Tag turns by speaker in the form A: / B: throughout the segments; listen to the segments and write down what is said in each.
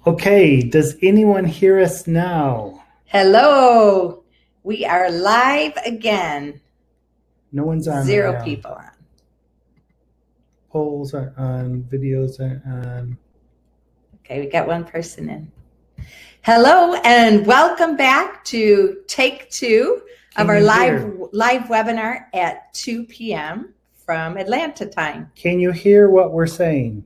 A: Okay, does anyone hear us now?
B: Hello, we are live again.
A: No one's on.
B: Zero
A: right now.
B: people on.
A: Polls are on, videos are on.
B: Okay, we got one person in. Hello, and welcome back to take two of our live webinar at 2 p.m. from Atlanta time.
A: Can you hear what we're saying?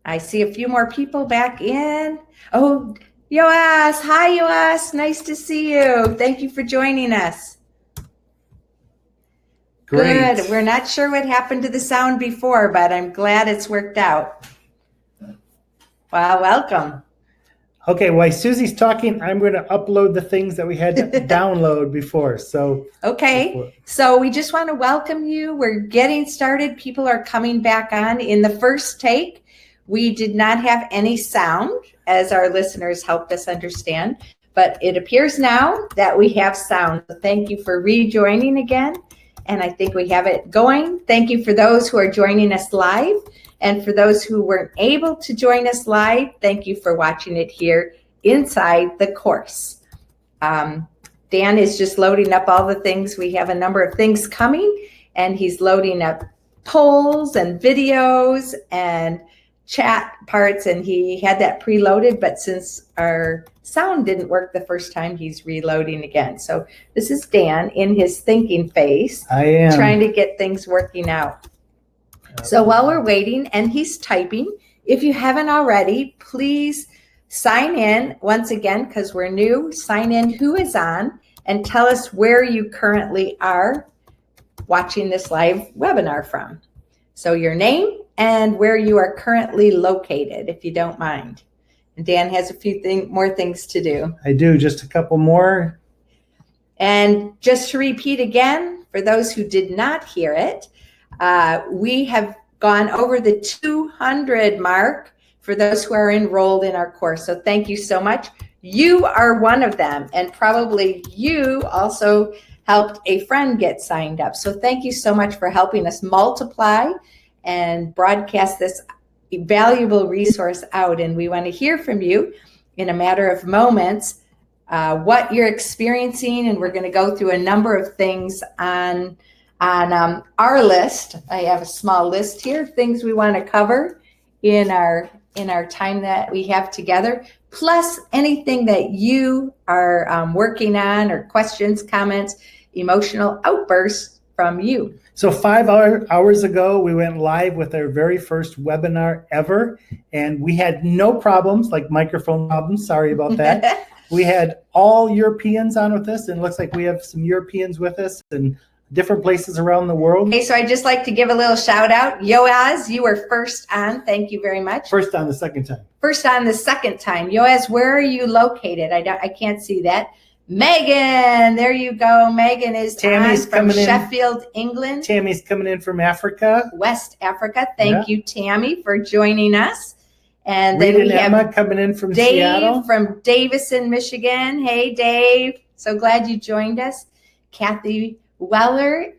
B: I see a few more people back in. Oh, Yoas. Hi, Yoas. Nice to see you. Thank you for joining us.
A: Great.
B: Good. We're not sure what happened to the sound before, but I'm glad it's worked out. Wow, welcome.
A: Okay, while Susie's talking, I'm going to upload the things that we had to download before.
B: Okay, so we just want to welcome you. We're getting started. People are coming back on. In the first take, we did not have any sound, as our listeners helped us understand, but it appears now that we have sound. So thank you for rejoining again, and I think we have it going. Thank you for those who are joining us live, and for those who weren't able to join us live, thank you for watching it here inside the course. Dan is just loading up all the things. We have a number of things coming, and he's loading up polls and videos and chat parts, and he had that preloaded, but since our sound didn't work the first time, he's reloading again. So this is Dan in his thinking phase.
A: I am
B: trying to get things working out. So while we're waiting and he's typing, if you haven't already, please sign in once again, because we're new. Sign in who is on and tell us where you currently are watching this live webinar from. So your name and where you are currently located, if you don't mind. And Dan has a few more things to do.
A: I do, just a couple more.
B: And just to repeat again, for those who did not hear it, we have gone over the 200 mark for those who are enrolled in our course. So thank you so much. You are one of them, and probably you also helped a friend get signed up. So thank you so much for helping us multiply and broadcast this valuable resource out. And we want to hear from you in a matter of moments, what you're experiencing. And we're going to go through a number of things on our list. I have a small list here, things we want to cover in our time that we have together, plus anything that you are working on, or questions, comments, emotional outbursts from you.
A: So 5 hours ago, we went live with our very first webinar ever, and we had no problems, like microphone problems. Sorry about that. We had all Europeans on with us, and it looks like we have some Europeans with us and different places around the world.
B: Okay, so I'd just like to give a little shout out. Yoaz, you were first on. Thank you very much.
A: First on the second time.
B: First on the second time. Yoaz, where are you located? I can't see that. Megan, there you go. Megan is
A: Tammy's
B: from Sheffield, England.
A: Tammy's coming in from Africa.
B: West Africa. Thank you, Tammy, for joining us. And
A: Reed
B: then we
A: and
B: have
A: Emma coming in from
B: Dave
A: Seattle.
B: from Davison, Michigan. Hey, Dave. So glad you joined us. Kathy Weller,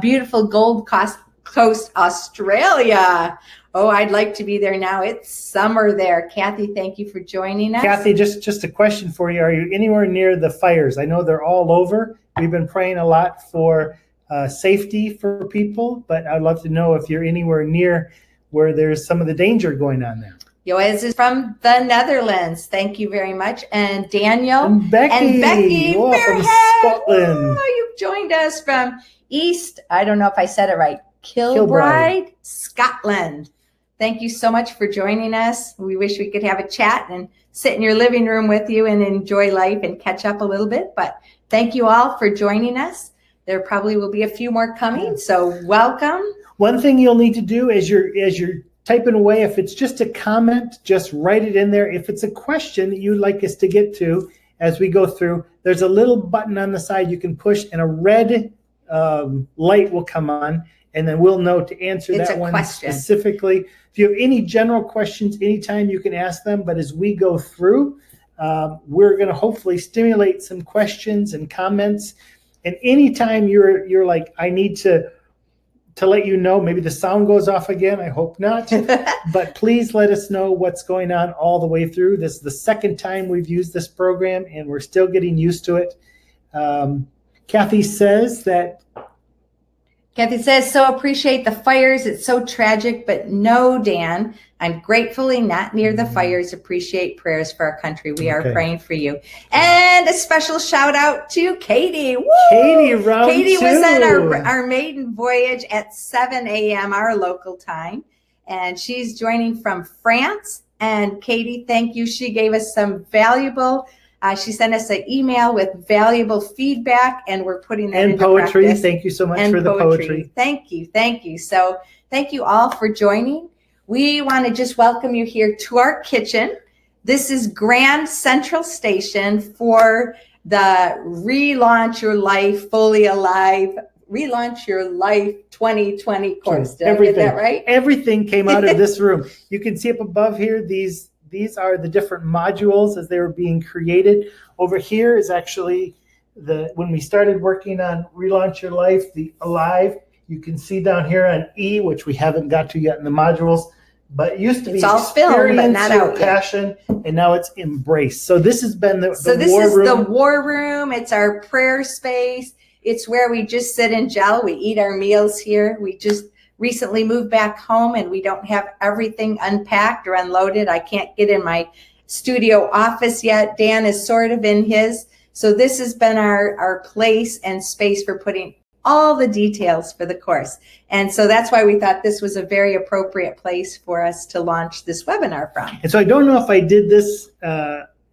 B: beautiful Gold Coast, Australia. Oh, I'd like to be there now. It's summer there. Kathy, thank you for joining us.
A: Kathy, just a question for you. Are you anywhere near the fires? I know they're all over. We've been praying a lot for safety for people, but I'd love to know if you're anywhere near where there's some of the danger going on there.
B: Yoaz is from the Netherlands. Thank you very much. And Daniel
A: and Becky
B: from
A: Scotland.
B: Oh, you've joined us from East, I don't know if I said it right, Kilbride, Scotland. Thank you so much for joining us. We wish we could have a chat and sit in your living room with you and enjoy life and catch up a little bit. But thank you all for joining us. There probably will be a few more coming, so welcome.
A: One thing you'll need to do as you're typing away, if it's just a comment, just write it in there. If it's a question that you'd like us to get to as we go through, there's a little button on the side you can push, and a red light will come on, and then we'll know to answer that one specifically. If you have any general questions, anytime you can ask them, but as we go through, we're going to hopefully stimulate some questions and comments. And anytime you're like, I need to to let you know, maybe the sound goes off again. I hope not. But please let us know what's going on all the way through. This is the second time we've used this program, and we're still getting used to it. Kathy says,
B: so appreciate the fires. It's so tragic, but no, Dan, I'm gratefully not near the fires. Appreciate prayers for our country. We are praying for you. And a special shout out to Katie. Woo! Katie
A: was
B: on our maiden voyage at 7 a.m. our local time. And she's joining from France. And Katie, thank you. She gave us some valuable she sent us an email with valuable feedback, and we're putting that into
A: poetry.
B: Practice.
A: Thank you so much for the poetry.
B: Thank you. So thank you all for joining. We want to just welcome you here to our kitchen. This is Grand Central Station for the Relaunch Your Life Fully Alive, Relaunch Your Life 2020 course. Did I get that right?
A: Everything came out of this room. You can see up above here, these are the different modules as they were being created. Over here is actually when we started working on Relaunch Your Life, the Alive. You can see down here on E, which we haven't got to yet in the modules, but it used to be Experience Your Passion, and now it's Embrace. So this has been the war room.
B: The war room. It's our prayer space. It's where we just sit and gel. We eat our meals here. We just recently moved back home, and we don't have everything unpacked or unloaded. I can't get in my studio office yet. Dan is sort of in his. So this has been our place and space for putting all the details for the course. And so that's why we thought this was a very appropriate place for us to launch this webinar from.
A: And so I don't know if I did this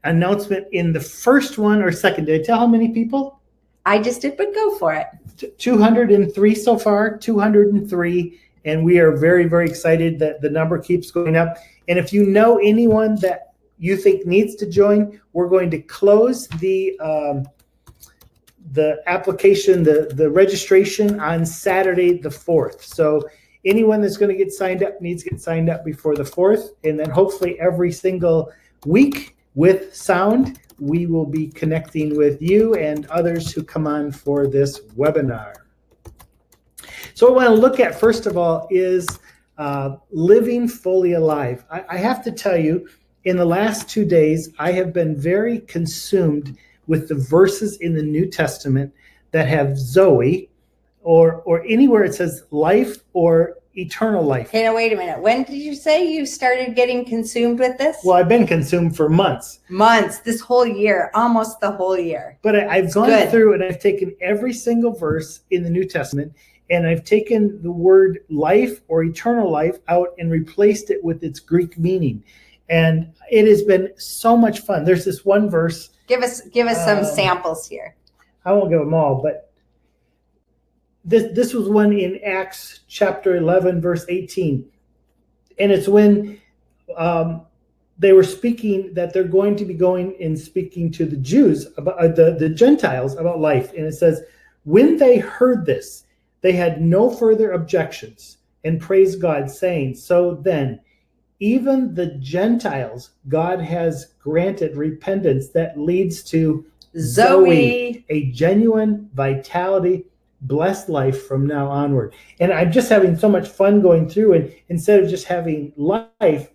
A: announcement in the first one or second. Did I tell how many people?
B: I just did, but go for it.
A: 203 so far, 203. And we are very, very excited that the number keeps going up. And if you know anyone that you think needs to join, we're going to close the application, the registration on Saturday the 4th. So anyone that's going to get signed up needs to get signed up before the 4th. And then hopefully every single week with sound, we will be connecting with you and others who come on for this webinar. So what I want to look at, first of all, is living fully alive. I have to tell you, in the last 2 days, I have been very consumed with the verses in the New Testament that have Zoey, or anywhere it says life or eternal life.
B: Hey, now wait a minute. When did you say you started getting consumed with this?
A: Well, I've been consumed for months.
B: This whole year, almost the whole year.
A: But I've gone through and I've taken every single verse in the New Testament, and I've taken the word life or eternal life out and replaced it with its Greek meaning. And it has been so much fun. There's this one verse.
B: Give us some samples here.
A: I won't give them all, but this was one in Acts chapter 11, verse 18. And it's when they were speaking that they're going to be going and speaking to the Jews, about the Gentiles, about life. And it says, when they heard this, they had no further objections and praised God, saying, so then, even the Gentiles, God has granted repentance that leads to Zoey, a genuine vitality, blessed life from now onward. And I'm just having so much fun going through, and instead of just having life,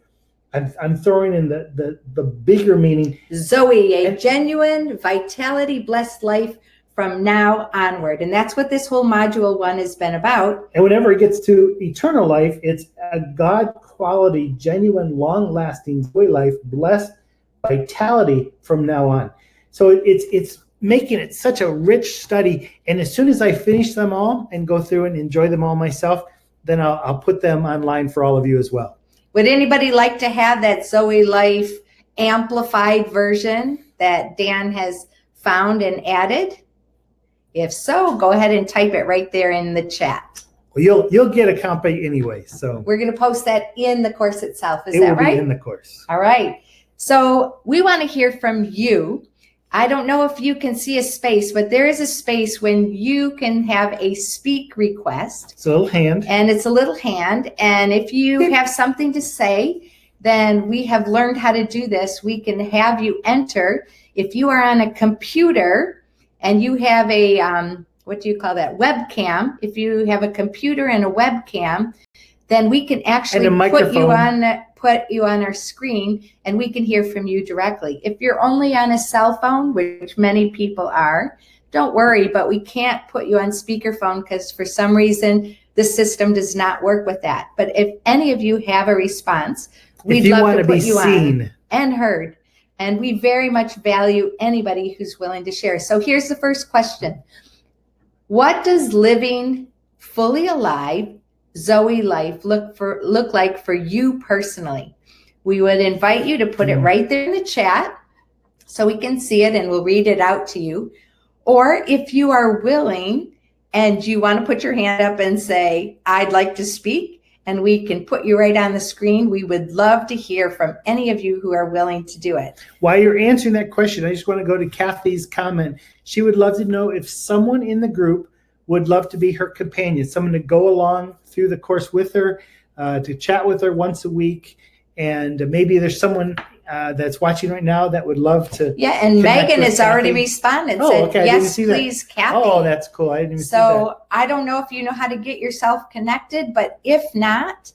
A: I'm throwing in the bigger meaning.
B: Zoey, a genuine vitality, blessed life from now onward. And that's what this whole module 1 has been about.
A: And whenever it gets to eternal life, it's a God quality, genuine, long-lasting Zoey life, blessed vitality from now on. So it's making it such a rich study. And as soon as I finish them all and go through and enjoy them all myself, then I'll put them online for all of you as well.
B: Would anybody like to have that Zoey Life amplified version that Dan has found and added? If so, go ahead and type it right there in the chat.
A: Well, you'll get a copy anyway. So
B: we're going to post that in the course itself. Is that right?
A: It will be in the course.
B: All right. So we want to hear from you. I don't know if you can see a space, but there is a space when you can have a speak request.
A: It's a little hand.
B: And it's a little hand. And if you have something to say, then we have learned how to do this. We can have you enter. If you are on a computer and you have a, what do you call that? Webcam. If you have a computer and a webcam, then we can actually put you on our screen and we can hear from you directly. If you're only on a cell phone, which many people are, don't worry, but we can't put you on speakerphone because for some reason the system does not work with that. But if any of you have a response, we'd love to put you on and heard. And we very much value anybody who's willing to share. So here's the first question. What does living fully alive Zoe life look like for you personally? We would invite you to put it right there in the chat so we can see it and we'll read it out to you. Or if you are willing and you want to put your hand up and say, I'd like to speak, and we can put you right on the screen, we would love to hear from any of you who are willing to do it.
A: While you're answering that question, I just want to go to Kathy's comment. She would love to know if someone in the group would love to be her companion, someone to go along through the course with her, to chat with her once a week. And maybe there's someone that's watching right now that would love to.
B: Yeah, and Megan has already responded.
A: Oh, okay.
B: Yes, please, Kathy.
A: Oh, that's cool. I didn't even see that.
B: So I don't know if you know how to get yourself connected, but if not,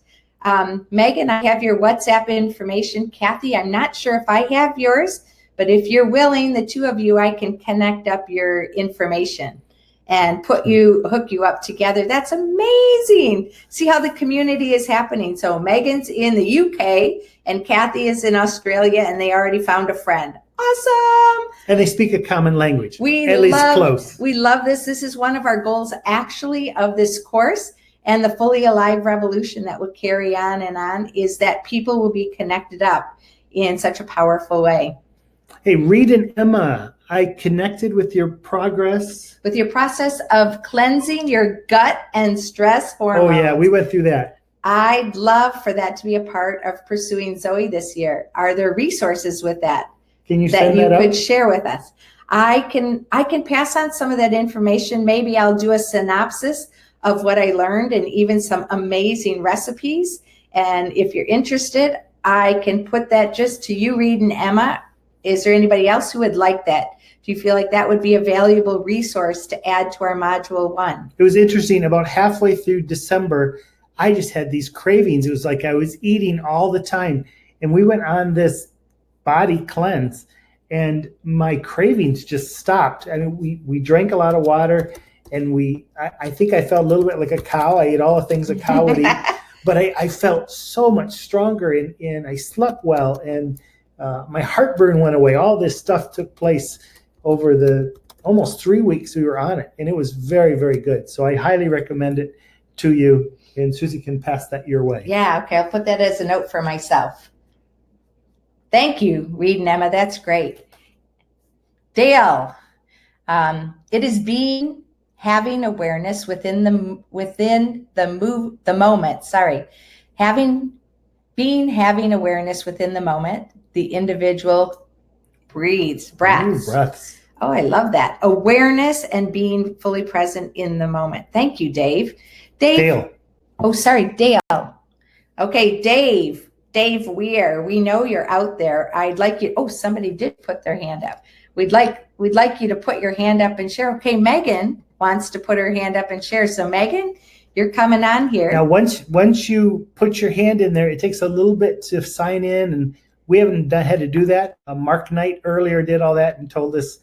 B: Megan, I have your WhatsApp information. Kathy, I'm not sure if I have yours, but if you're willing, the two of you, I can connect up your information and hook you up together. That's amazing. See how the community is happening. So Megan's in the UK and Kathy is in Australia and they already found a friend. Awesome.
A: And they speak a common language,
B: at least close. We love this. This is one of our goals actually of this course and the Fully Alive Revolution that will carry on and on is that people will be connected up in such a powerful way.
A: Hey, Reed and Emma, I connected with your progress.
B: With your process of cleansing your gut and stress hormones.
A: Oh, yeah, we went through that.
B: I'd love for that to be a part of pursuing Zoe this year. Are there resources with that?
A: Can you send that
B: you could share with us? I can pass on some of that information. Maybe I'll do a synopsis of what I learned and even some amazing recipes. And if you're interested, I can put that just to you, Reed and Emma. Is there anybody else who would like that? Do you feel like that would be a valuable resource to add to our Module 1?
A: It was interesting. About halfway through December, I just had these cravings. It was like I was eating all the time. And we went on this body cleanse, and my cravings just stopped. I mean, we drank a lot of water, and I think I felt a little bit like a cow. I ate all the things a cow would eat. But I felt so much stronger, and I slept well, and my heartburn went away. All this stuff took place over the almost 3 weeks we were on it, and it was very, very good. So I highly recommend it to you, and Susie can pass that your way.
B: Yeah, okay, I'll put that as a note for myself. Thank you, Reed and Emma. That's great. Dale, it is having awareness within the moment. Sorry, having awareness within the moment. The individual breathes, breaths.
A: Ooh, breaths.
B: Oh, I love that. Awareness and being fully present in the moment. Thank you, Dave.
A: Dale.
B: Oh, sorry, Dale. Okay, Dave Weir, we know you're out there. I'd like you, oh, somebody did put their hand up. We'd like you to put your hand up and share. Okay, Megan wants to put her hand up and share. So Megan, you're coming on here.
A: Now, once you put your hand in there, it takes a little bit to sign in, and we haven't had to do that. Mark Knight earlier did all that and told us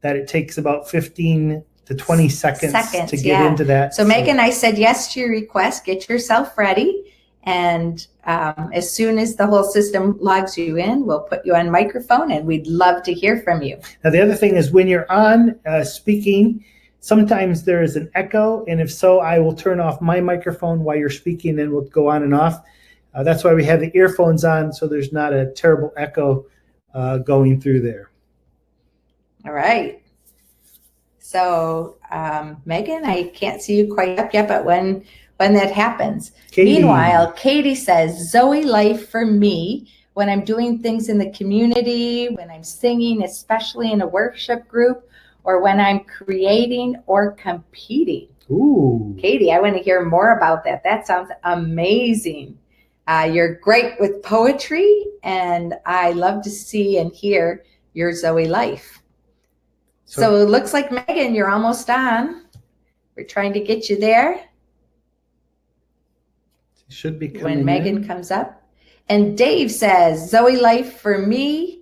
A: that it takes about 15 to 20 seconds to get into that.
B: So Megan, I said yes to your request. Get yourself ready. And as soon as the whole system logs you in, we'll put you on microphone and we'd love to hear from you.
A: Now, the other thing is when you're on speaking, sometimes there is an echo. And if so, I will turn off my microphone while you're speaking and we'll go on and off. That's why we have the earphones on, so there's not a terrible echo going through there.
B: All right. So, Megan, I can't see you quite up yet, but when that happens.
A: Katie.
B: Meanwhile, Katie says, Zoe life for me, when I'm doing things in the community, when I'm singing, especially in a worship group, or when I'm creating or competing.
A: Ooh.
B: Katie, I want to hear more about that. That sounds amazing. You're great with poetry, and I love to see and hear your Zoe life. So it looks like, Megan, you're almost on. We're trying to get you there.
A: Should be coming
B: when Megan comes up. And Dave says, Zoe Life for me,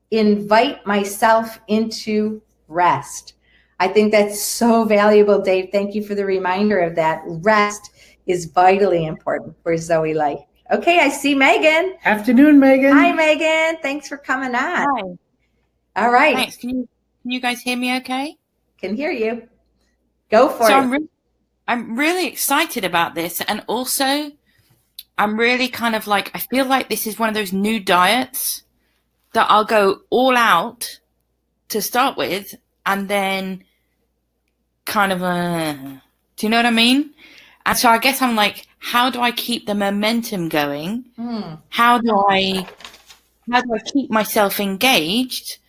B: invite myself into rest. I think that's so valuable, Dave. Thank you for the reminder of that. Rest is vitally important for Zoe Life. Okay, I see Megan.
A: Afternoon, Megan.
B: Hi, Megan. Thanks for coming on.
C: Hi.
B: All right.
C: Thanks. Can you guys hear me okay?
B: Can hear you. Go for it.
C: I'm really excited about this. And also, I'm really kind of like, I feel like this is one of those new diets that I'll go all out to start with and then kind of, do you know what I mean? And so I guess I'm like, how do I keep the momentum going? How do I keep myself engaged?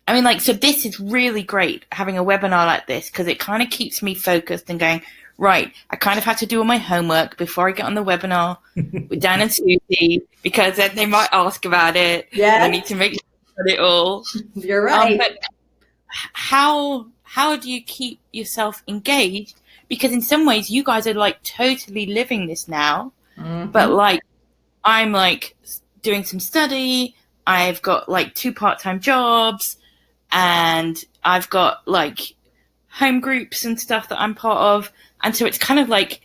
C: I mean, like, so this is really great having a webinar like this because it kind of keeps me focused and going, right, I kind of have to do all my homework before I get on the webinar with Dan and Susie because then they might ask about it.
B: Yeah.
C: I need to make sure I got it all.
B: You're right.
C: But how do you keep yourself engaged? Because in some ways you guys are like totally living this now, but like I'm like doing some study. I've got like 2 part-time jobs and I've got like home groups and stuff that I'm part of. And so it's kind of like,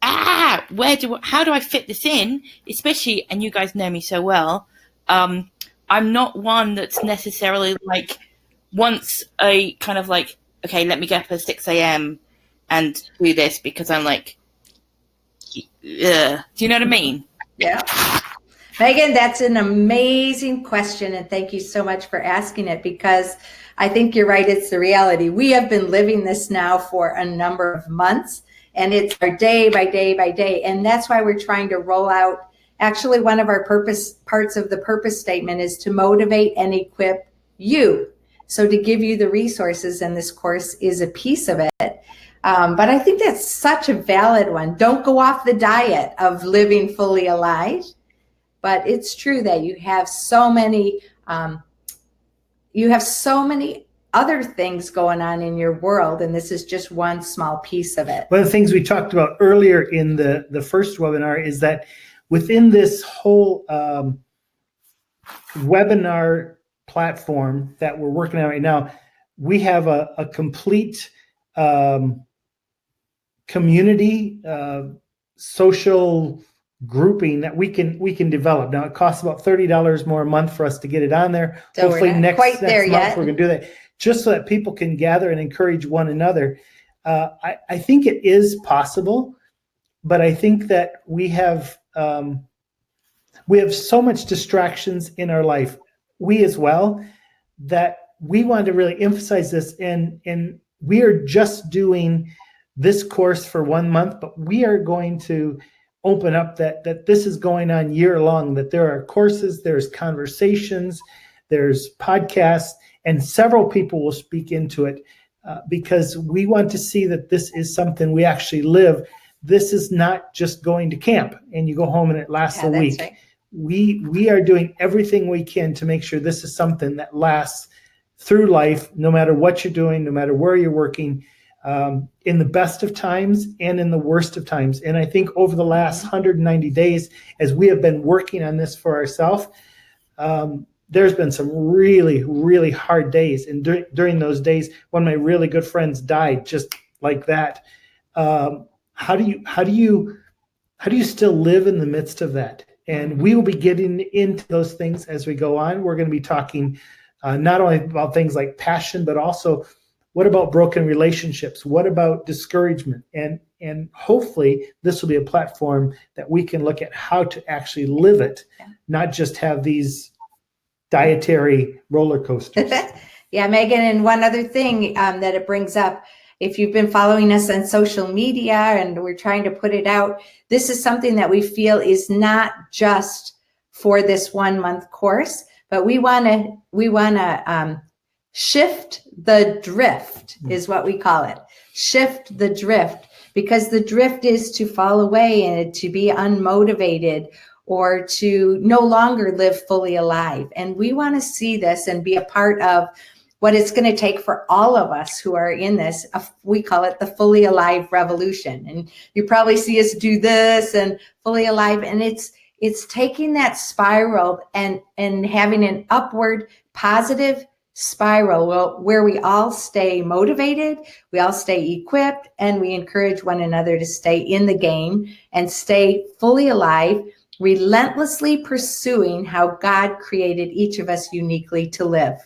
C: how do I fit this in? Especially, and you guys know me so well, I'm not one that's necessarily like once a kind of like, okay, let me get up at 6 a.m. and do this because I'm like, do you know what I mean?
B: Yeah. Megan, that's an amazing question. And thank you so much for asking it because I think you're right. It's the reality. We have been living this now for a number of months and it's our day by day by day. And that's why we're trying to roll out. Actually, one of our parts of the purpose statement is to motivate and equip you. So to give you the resources, and this course is a piece of it. But I think that's such a valid one. Don't go off the diet of living fully alive. But it's true that you have so many other things going on in your world, and this is just one small piece of it.
A: One of the things we talked about earlier in the first webinar is that within this whole webinar platform that we're working on right now, we have a complete community social grouping that we can develop. Now it costs about $30 more a month for us to get it on there.
B: So
A: hopefully next month
B: yet.
A: we're going to do that just so that people can gather and encourage one another. I think it is possible, but I think that we have so much distractions in our life, we as well, that we want to really emphasize this. And we are just doing this course for 1 month, but we are going to open up that this is going on year long, that there are courses, there's conversations, there's podcasts, and several people will speak into it because we want to see that this is something we actually live. This is not just going to camp and you go home and it lasts a week.
B: Right.
A: We are doing everything we can to make sure this is something that lasts through life, no matter what you're doing, no matter where you're working, in the best of times and in the worst of times. And I think over the last 190 days, as we have been working on this for ourselves, there's been some really, really hard days. And during those days, one of my really good friends died just like that. How do you still live in the midst of that? And we will be getting into those things as we go on. We're going to be talking not only about things like passion, but also what about broken relationships? What about discouragement? And hopefully this will be a platform that we can look at how to actually live it, not just have these dietary roller coasters.
B: Yeah, Megan, and one other thing that it brings up, if you've been following us on social media and we're trying to put it out, this is something that we feel is not just for this 1 month course, but we want to shift the drift is what we call it. Shift the drift, because the drift is to fall away and to be unmotivated or to no longer live fully alive. And we want to see this and be a part of what it's going to take for all of us who are in this. We call it the fully alive revolution. And you probably see us do this and fully alive. And it's taking that spiral and having an upward positive spiral where we all stay motivated, we all stay equipped, and we encourage one another to stay in the game and stay fully alive, relentlessly pursuing how God created each of us uniquely to live.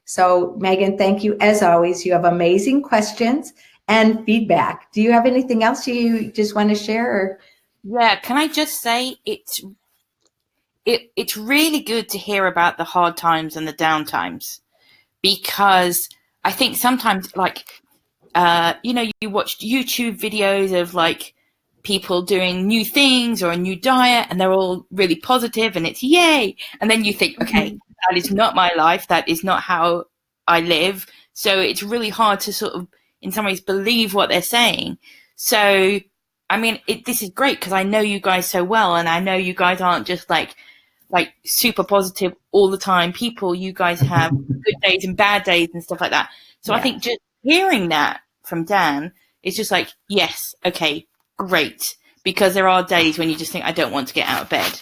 B: So, Megan, thank you as always. You have amazing questions and feedback. Do you have anything else you just want to share? Or?
C: Yeah, can I just say it's really good to hear about the hard times and the down times, because I think sometimes, like, you watch YouTube videos of like people doing new things or a new diet, and they're all really positive and it's yay. And then you think, okay, that is not my life. That is not how I live. So it's really hard to sort of, in some ways, believe what they're saying. So, I mean, this is great because I know you guys so well, and I know you guys aren't just like super positive all the time people. You guys have good days and bad days and stuff like that. So I think just hearing that from Dan is just like, yes, okay, great. Because there are days when you just think, I don't want to get out of bed.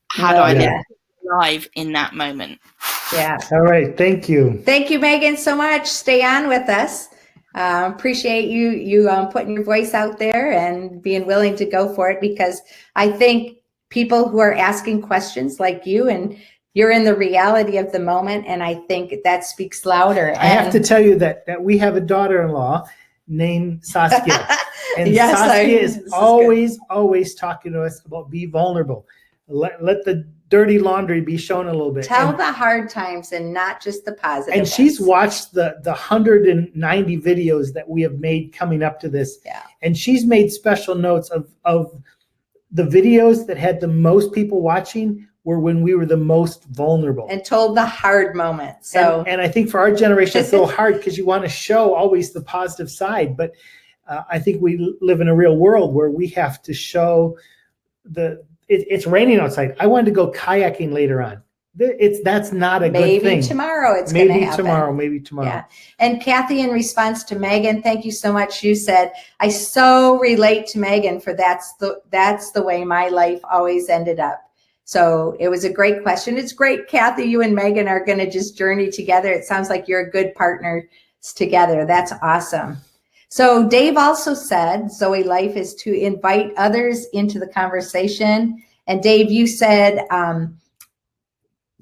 C: How do I live live in that moment?
B: Yeah.
A: All right. Thank you.
B: Thank you, Megan, so much. Stay on with us. Appreciate you putting your voice out there and being willing to go for it, because I think people who are asking questions like you, and you're in the reality of the moment, and I think that speaks louder.
A: I have to tell you that we have a daughter-in-law named Saskia, and Saskia is always talking to us about be vulnerable. Let the dirty laundry be shown a little bit.
B: Tell the hard times and not just the positive.
A: And she's watched the 190 videos that we have made coming up to this.
B: Yeah. And
A: she's made special notes of the videos that had the most people watching were when we were the most vulnerable.
B: And told the hard moments. So
A: and I think for our generation, it's a little hard because you want to show always the positive side. But I think we live in a real world where we have to show it's raining outside. I wanted to go kayaking later on. That's not a good thing.
B: Maybe tomorrow it's going to happen.
A: Maybe tomorrow.
B: Yeah. And Kathy, in response to Megan, thank you so much. You said, I so relate to Megan, for that's the way my life always ended up. So it was a great question. It's great, Kathy, you and Megan are going to just journey together. It sounds like you're a good partners together. That's awesome. So Dave also said Zoë Life is to invite others into the conversation. And Dave, you said,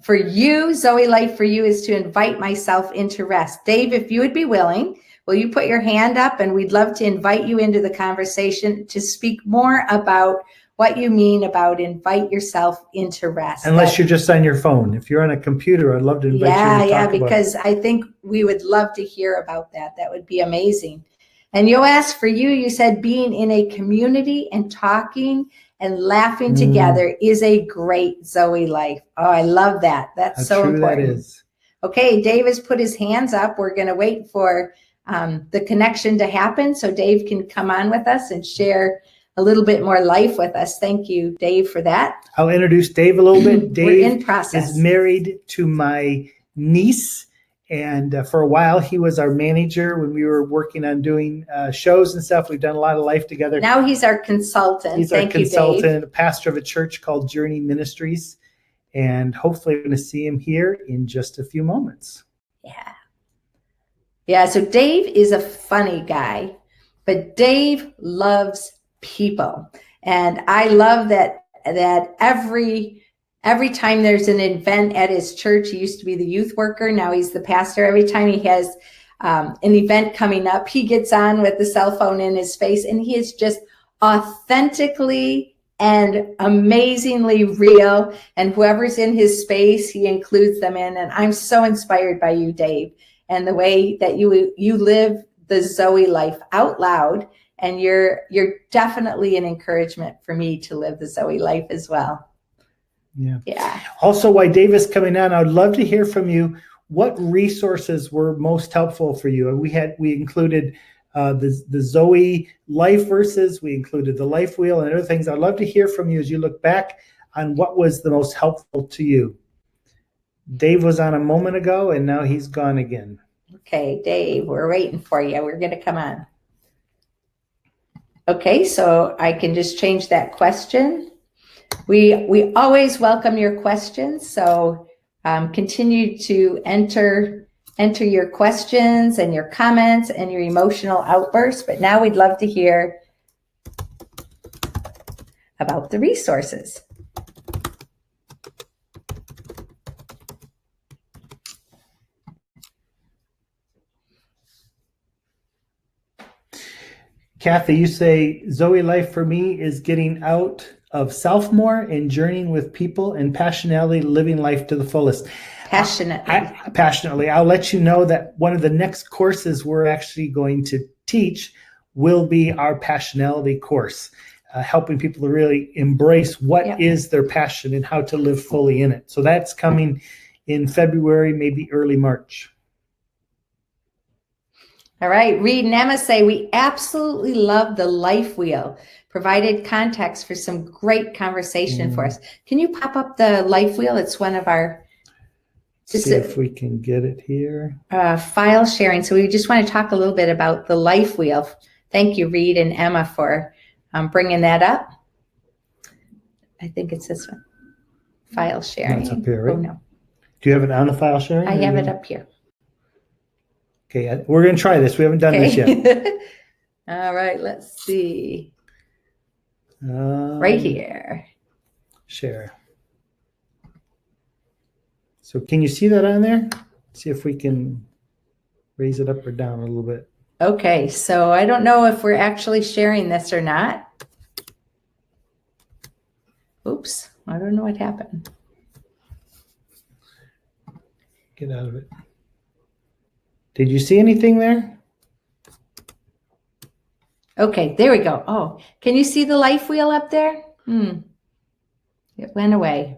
B: for you, Zoë Life for you is to invite myself into rest. Dave, if you would be willing, will you put your hand up, and we'd love to invite you into the conversation to speak more about what you mean about invite yourself into rest.
A: Unless you're just on your phone. If you're on a computer, I'd love to invite you to talk about it.
B: Because I think we would love to hear about that. That would be amazing. And Yoas, for you, you said being in a community and talking and laughing together is a great Zoë life. Oh, I love that. That's so important. That is. Okay, Dave has put his hands up. We're going to wait for the connection to happen so Dave can come on with us and share a little bit more life with us. Thank you, Dave, for that.
A: I'll introduce Dave a little bit. Dave
B: We're in process.
A: Is married to my niece. And for a while, he was our manager when we were working on doing shows and stuff. We've done a lot of life together.
B: Now he's our consultant.
A: He's our consultant, a pastor of a church called Journey Ministries. And hopefully we're going to see him here in just a few moments.
B: Yeah. Yeah, so Dave is a funny guy, but Dave loves people. And I love that every time there's an event at his church, he used to be the youth worker. Now he's the pastor. Every time he has an event coming up, he gets on with the cell phone in his face, and he is just authentically and amazingly real. And whoever's in his space, he includes them in. And I'm so inspired by you, Dave, and the way that you live the Zoë life out loud. And you're definitely an encouragement for me to live the Zoë life as well. Yeah.
A: Also, while Dave is coming on, I'd love to hear from you. What resources were most helpful for you? We included the Zoë Life verses. We included the Life Wheel and other things. I'd love to hear from you as you look back on what was the most helpful to you. Dave was on a moment ago, and now he's gone again.
B: Okay, Dave, we're waiting for you. We're going to come on. Okay, so I can just change that question. We always welcome your questions, so continue to enter your questions and your comments and your emotional outbursts. But now we'd love to hear about the resources.
A: Kathy, you say Zoe Life for me is getting out of self more and journeying with people and passionately living life to the fullest. Passionately. I'll let you know that one of the next courses we're actually going to teach will be our passionality course, helping people to really embrace what is their passion and how to live fully in it. So that's coming in February, maybe early March.
B: All right, Reed and Emma say, we absolutely love the life wheel. Provided context for some great conversation for us. Can you pop up the life wheel? It's one of our...
A: See if we can get it here.
B: File sharing. So we just want to talk a little bit about the life wheel. Thank you, Reed and Emma, for bringing that up. I think it's this one. File sharing.
A: That's up here, right?
B: Oh, no.
A: Do you have it on the file sharing?
B: I have it up here.
A: Okay, we're going to try this. We haven't done this yet.
B: All right, let's see. Right here.
A: Share. So can you see that on there? See if we can raise it up or down a little bit.
B: Okay, so I don't know if we're actually sharing this or not. Oops, I don't know what happened.
A: Get out of it. Did you see anything there?
B: Okay, there we go. Oh, can you see the life wheel up there? It went away.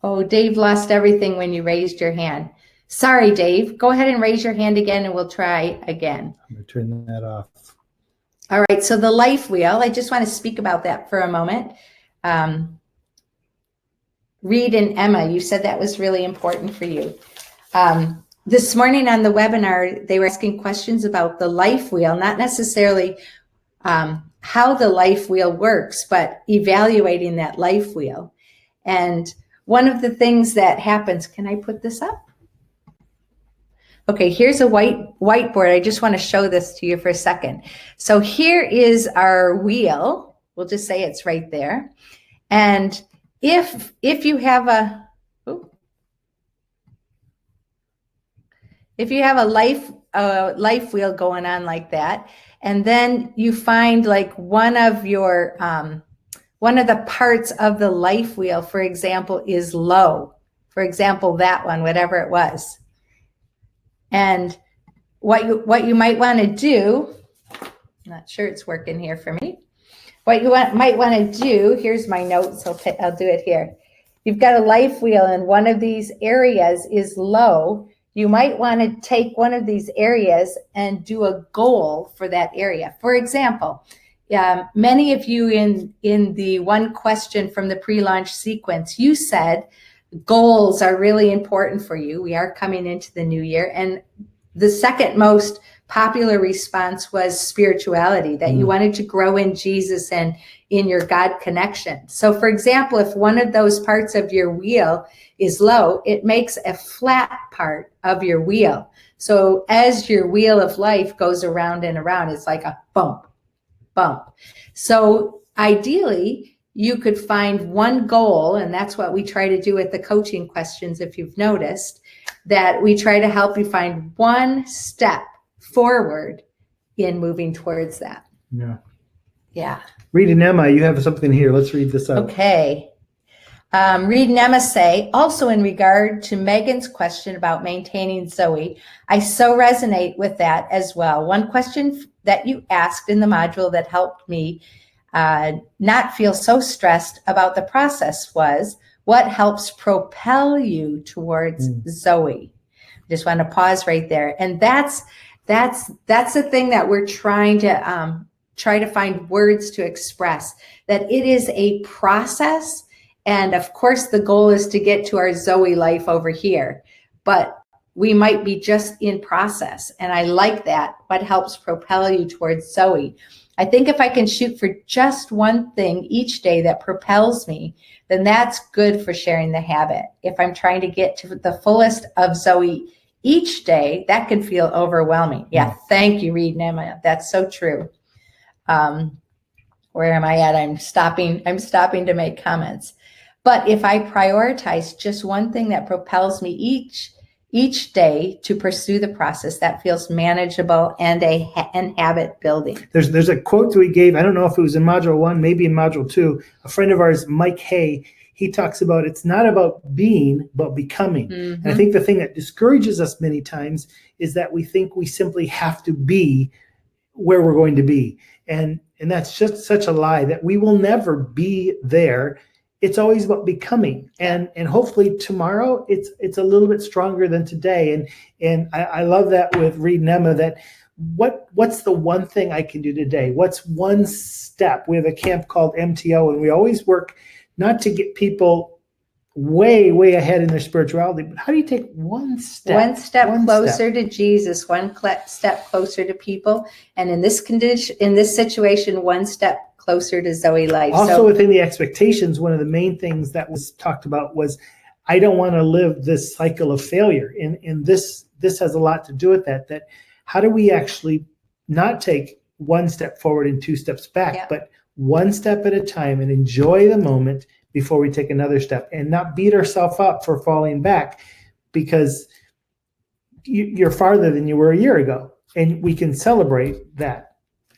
B: Oh, Dave lost everything when you raised your hand. Sorry, Dave. Go ahead and raise your hand again and we'll try again.
A: I'm going to turn that off.
B: All right, so the life wheel, I just want to speak about that for a moment. Reed and Emma, you said that was really important for you. This morning on the webinar, they were asking questions about the life wheel, not necessarily how the life wheel works, but evaluating that life wheel. And one of the things that happens, can I put this up? Okay, here's a whiteboard. I just want to show this to you for a second. So here is our wheel. We'll just say it's right there. And if you have a life wheel going on like that, and then you find like one of the parts of the life wheel, for example, is low. For example, that one, whatever it was. And what you might want to do, I'm not sure it's working here for me. What you might want to do, here's my notes, I'll do it here. You've got a life wheel and one of these areas is low. You might want to take one of these areas and do a goal for that area. For example, many of you in the one question from the pre-launch sequence, you said goals are really important for you. We are coming into the new year. And the second most popular response was spirituality, that you wanted to grow in Jesus and in your God connection. So for example, if one of those parts of your wheel is low, it makes a flat part of your wheel. So as your wheel of life goes around and around, it's like a bump, bump. So ideally, you could find one goal, and that's what we try to do with the coaching questions, if you've noticed, that we try to help you find one step forward in moving towards that.
A: Yeah.
B: Yeah.
A: Reed and Emma, you have something here. Let's read this out.
B: Okay. Reed and Emma say, also in regard to Megan's question about maintaining Zoe, I so resonate with that as well. One question that you asked in the module that helped me not feel so stressed about the process was, what helps propel you towards Zoe? Just want to pause right there. And that's the thing that we're trying to find words to express, that it is a process And of course, the goal is to get to our Zoey life over here, but we might be just in process. And I like that. What helps propel you towards Zoey? I think if I can shoot for just one thing each day that propels me, then that's good for sharing the habit. If I'm trying to get to the fullest of Zoey each day, that can feel overwhelming. Yeah, thank you, Reed and Emma. That's so true. Where am I at? I'm stopping to make comments. But if I prioritize just one thing that propels me each day to pursue the process, that feels manageable and habit building.
A: There's a quote that we gave, I don't know if it was in module 1, maybe in module 2, a friend of ours, Mike Hay, he talks about it's not about being, but becoming.
B: Mm-hmm.
A: And I think the thing that discourages us many times is that we think we simply have to be where we're going to be. And that's just such a lie, that we will never be there. It's always about becoming, and hopefully tomorrow it's a little bit stronger than today. And I love that with Reed and Emma, that what's the one thing I can do today? What's one step? We have a camp called MTO, and we always work not to get people way ahead in their spirituality, but how do you take one step?
B: One step closer to Jesus, one step closer to people, and in this situation, one step closer to Zoey life.
A: Also, within the expectations, one of the main things that was talked about was, I don't want to live this cycle of failure. And this has a lot to do with that how do we actually not take one step forward and 2 steps back, but one step at a time, and enjoy the moment before we take another step, and not beat ourselves up for falling back, because you're farther than you were a year ago, and we can celebrate that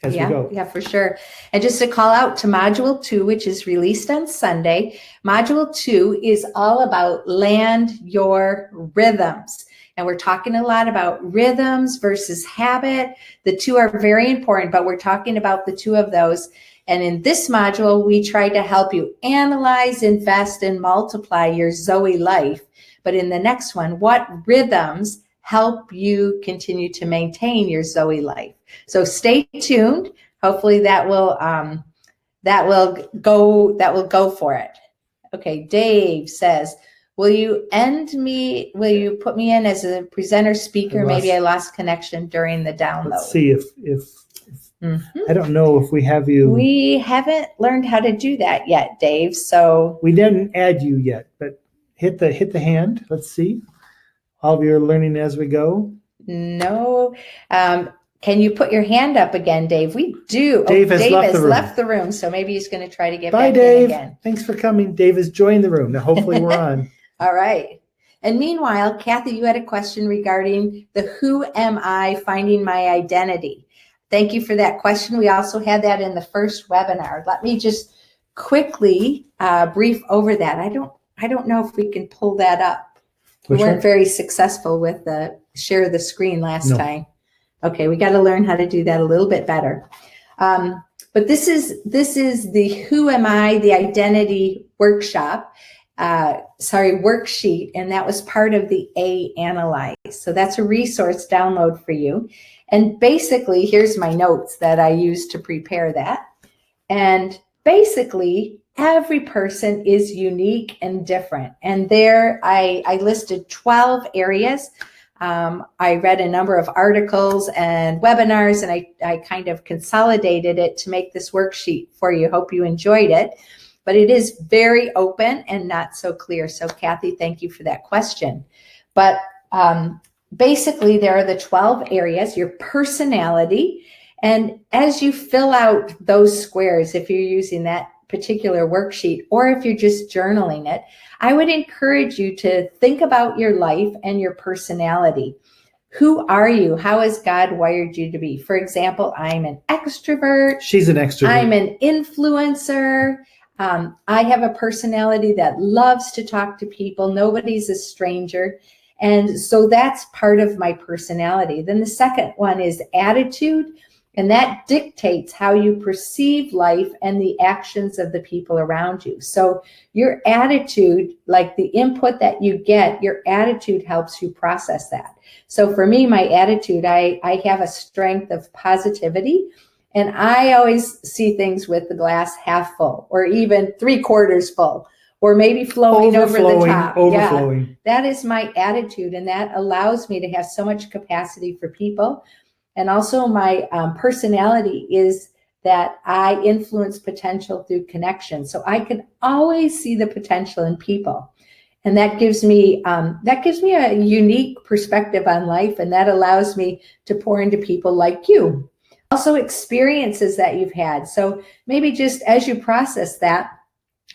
A: as we go. Yeah,
B: for sure. And just to call out to module 2, which is released on Sunday, module 2 is all about land your rhythms. And we're talking a lot about rhythms versus habit. The two are very important, but we're talking about the two of those. And in this module, we try to help you analyze, invest, and multiply your Zoey life. But in the next one, what rhythms help you continue to maintain your Zoey life? So stay tuned. Hopefully that will go for it. Okay, Dave says, will you put me in as a presenter speaker? Maybe I lost connection during the download.
A: Let's see if I don't know if we have you.
B: We haven't learned how to do that yet, Dave. So
A: we didn't add you yet, but hit the hand. Let's see. All of you are learning as we go.
B: No. Can you put your hand up again, Dave? We do.
A: Dave has
B: left the room, so maybe he's going to try to get
A: back
B: in again.
A: Thanks for coming. Dave has joined the room. Now, hopefully we're on.
B: All right. And meanwhile, Kathy, you had a question regarding the who am I, finding my identity. Thank you for that question. We also had that in the first webinar. Let me just quickly brief over that. I don't know if we can pull that up. We weren't very successful with the share the screen last time. Okay, we got to learn how to do that a little bit better. But this is the Who Am I, the Identity worksheet, and that was part of the A Analyze. So that's a resource download for you. And basically, here's my notes that I used to prepare that. And basically, every person is unique and different. And there I listed 12 areas. I read a number of articles and webinars, and I kind of consolidated it to make this worksheet for you. Hope you enjoyed it. But it is very open and not so clear. So Kathy, thank you for that question. But basically, there are the 12 areas, your personality. And as you fill out those squares, if you're using that particular worksheet, or if you're just journaling it, I would encourage you to think about your life and your personality. Who are you? How has God wired you to be? For example, I'm an extrovert.
A: She's an extrovert.
B: I'm an influencer. I have a personality that loves to talk to people. Nobody's a stranger. And so that's part of my personality. Then the second one is attitude. And that dictates how you perceive life and the actions of the people around you. So your attitude, like the input that you get, your attitude helps you process that. So for me, my attitude, I have a strength of positivity. And I always see things with the glass half full or even 3/4 full, or maybe flowing over the top.
A: Overflowing.
B: Yeah, that is my attitude, and that allows me to have so much capacity for people. And also my personality is that I influence potential through connection. So I can always see the potential in people. And that gives me a unique perspective on life, and that allows me to pour into people like you. Also experiences that you've had. So maybe just as you process that,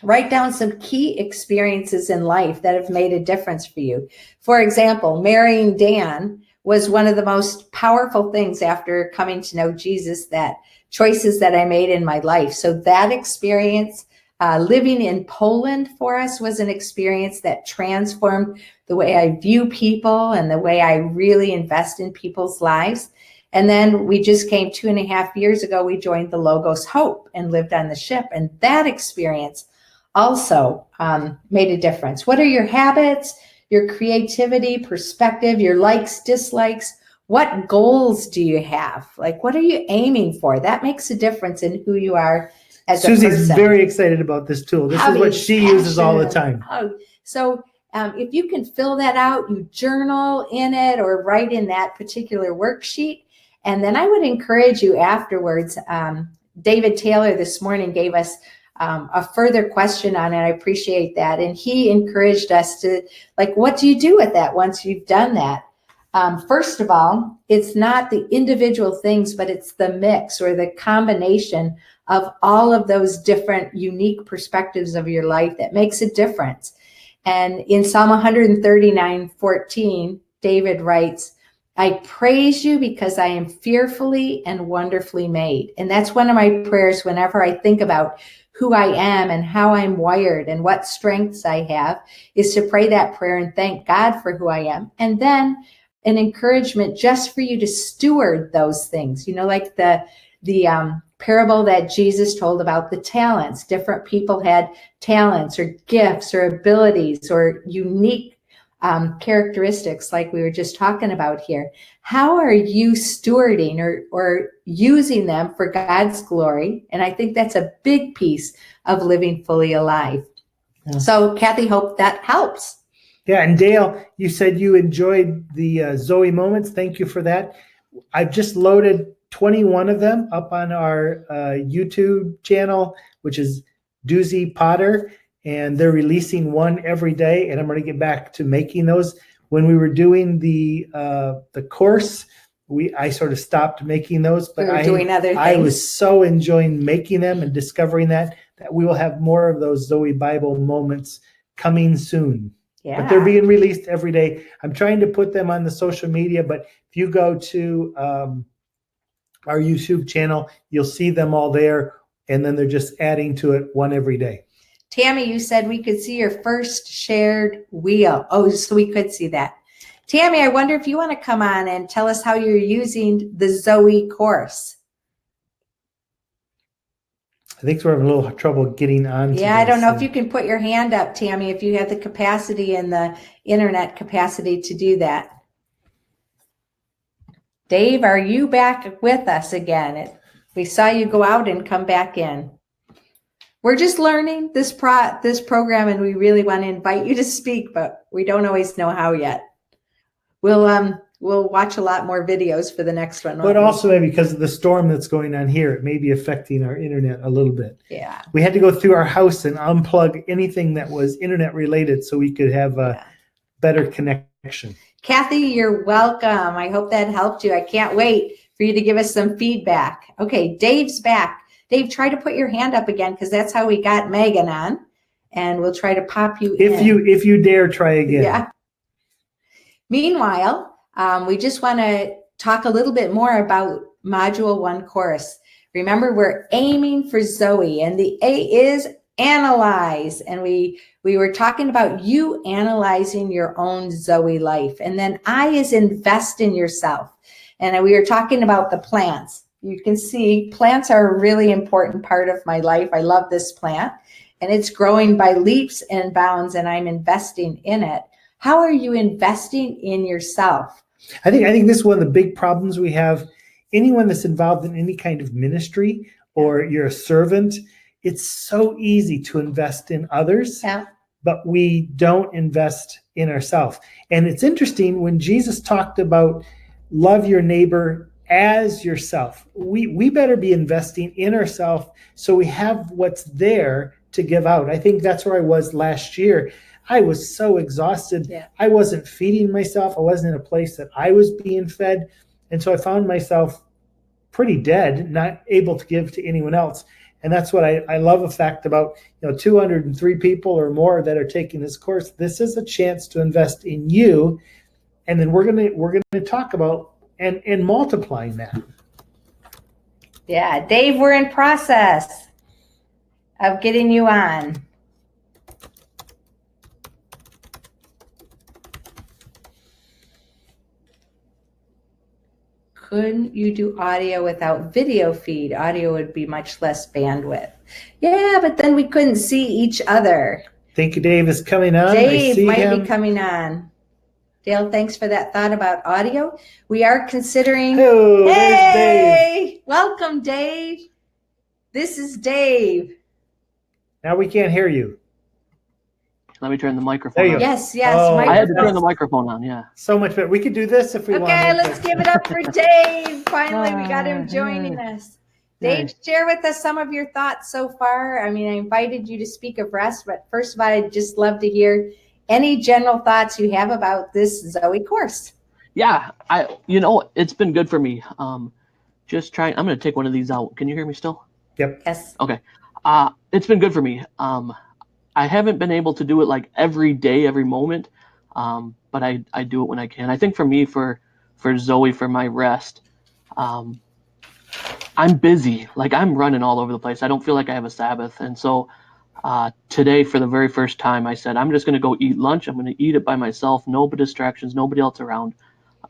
B: write down some key experiences in life that have made a difference for you. For example, marrying Dan was one of the most powerful things after coming to know Jesus, that choices that I made in my life. So that experience, living in Poland for us was an experience that transformed the way I view people and the way I really invest in people's lives. And then we just came 2.5 years ago, we joined the Logos Hope and lived on the ship. And that experience also made a difference. What are your habits, your creativity, perspective, your likes, dislikes? What goals do you have? Like, what are you aiming for? That makes a difference in who you are as a person.
A: Susie's very excited about this tool. This is what she uses all the time.
B: So if you can fill that out, you journal in it or write in that particular worksheet. And then I would encourage you afterwards. David Taylor this morning gave us a further question on it. I appreciate that. And he encouraged us to, like, what do you do with that once you've done that? First of all, it's not the individual things, but it's the mix or the combination of all of those different unique perspectives of your life that makes a difference. And in Psalm 139:14, David writes, I praise you because I am fearfully and wonderfully made. And that's one of my prayers whenever I think about who I am and how I'm wired and what strengths I have, is to pray that prayer and thank God for who I am. And then an encouragement just for you to steward those things, like the parable that Jesus told about the talents. Different people had talents or gifts or abilities or unique characteristics like we were just talking about here. How are you stewarding or using them for God's glory? And I think that's a big piece of living fully alive. Yeah. So Kathy, hope that helps.
A: Yeah, and Dale, you said you enjoyed the Zoey moments. Thank you for that. I've just loaded 21 of them up on our YouTube channel, which is Duzie Potter, and they're releasing one every day. And I'm going to get back to making those. When we were doing the course, I sort of stopped making those, but I was so enjoying making them and discovering that we will have more of those Zoey Bible moments coming soon. Yeah. But they're being released every day. I'm trying to put them on the social media, but if you go to our YouTube channel, you'll see them all there, and then they're just adding to it one every day.
B: Tammy, you said we could see your first shared wheel. Oh, so we could see that. Tammy, I wonder if you want to come on and tell us how you're using the Zoey course.
A: I think we're having a little trouble getting on.
B: Yeah, I don't know if you can put your hand up, Tammy, if you have the capacity and the internet capacity to do that. Dave, are you back with us again? We saw you go out and come back in. We're just learning this program, and we really want to invite you to speak, but we don't always know how yet. We'll watch a lot more videos for the next one.
A: But also maybe because of the storm that's going on here, it may be affecting our internet a little bit.
B: Yeah.
A: We had to go through our house and unplug anything that was internet related so we could have a better connection.
B: Kathy, you're welcome. I hope that helped you. I can't wait for you to give us some feedback. Okay, Dave's back. Dave, try to put your hand up again, because that's how we got Megan on, and we'll try to pop you in.
A: If you dare try again.
B: Yeah. Meanwhile, we just want to talk a little bit more about Module 1 course. Remember, we're aiming for Zoey, and the A is analyze. And we were talking about you analyzing your own Zoey life. And then I is invest in yourself. And we were talking about the plants. You can see plants are a really important part of my life. I love this plant, and it's growing by leaps and bounds, and I'm investing in it. How are you investing in yourself?
A: I think this is one of the big problems we have. Anyone that's involved in any kind of ministry, or you're a servant, it's so easy to invest in others.
B: Yeah.
A: but we don't invest in ourselves. And it's interesting when Jesus talked about love your neighbor as yourself. We better be investing in ourselves so we have what's there to give out. I think that's where I was last year. I was so exhausted.
B: Yeah.
A: I wasn't feeding myself. I wasn't in a place that I was being fed. And so I found myself pretty dead, not able to give to anyone else. And that's what I love a fact about 203 people or more that are taking this course. This is a chance to invest in you. And then we're gonna talk about and multiplying that.
B: Yeah, Dave, we're in process of getting you on. Couldn't you do audio without video feed? Audio would be much less bandwidth. Yeah, but then we couldn't see each other.
A: Thank you, Dave is coming on.
B: Dave might be coming on. Dale, thanks for that thought about audio. We are considering.
A: Oh,
B: hey,
A: there's Dave.
B: Welcome, Dave. This is Dave.
A: Now we can't hear you.
D: Let me turn the microphone
A: There you
D: on.
A: go.
B: Yes.
A: Oh,
D: I had to turn the
B: microphone.
D: microphone on, yeah.
A: So much better. We could do this if we wanted.
B: Okay, let's
A: but-
B: give it up for Dave. Finally, we got him joining us. Dave,
D: Nice.
B: share with us some of your thoughts so far. I mean, I invited you to speak of rest, but first of all, I'd just love to hear any general thoughts you have about this Zoe course.
D: Yeah, it's been good for me. Just trying, I'm going to take one of these out. Can you hear me still?
B: Yes.
D: Okay. It's been good for me. I haven't been able to do it like every day, every moment, but I do it when I can. I think for me, for Zoe, for my rest, I'm busy. Like I'm running all over the place. I don't feel like I have a Sabbath. And so today, for the very first time, I said, I'm just going to go eat lunch. I'm going to eat it by myself, no distractions, nobody else around.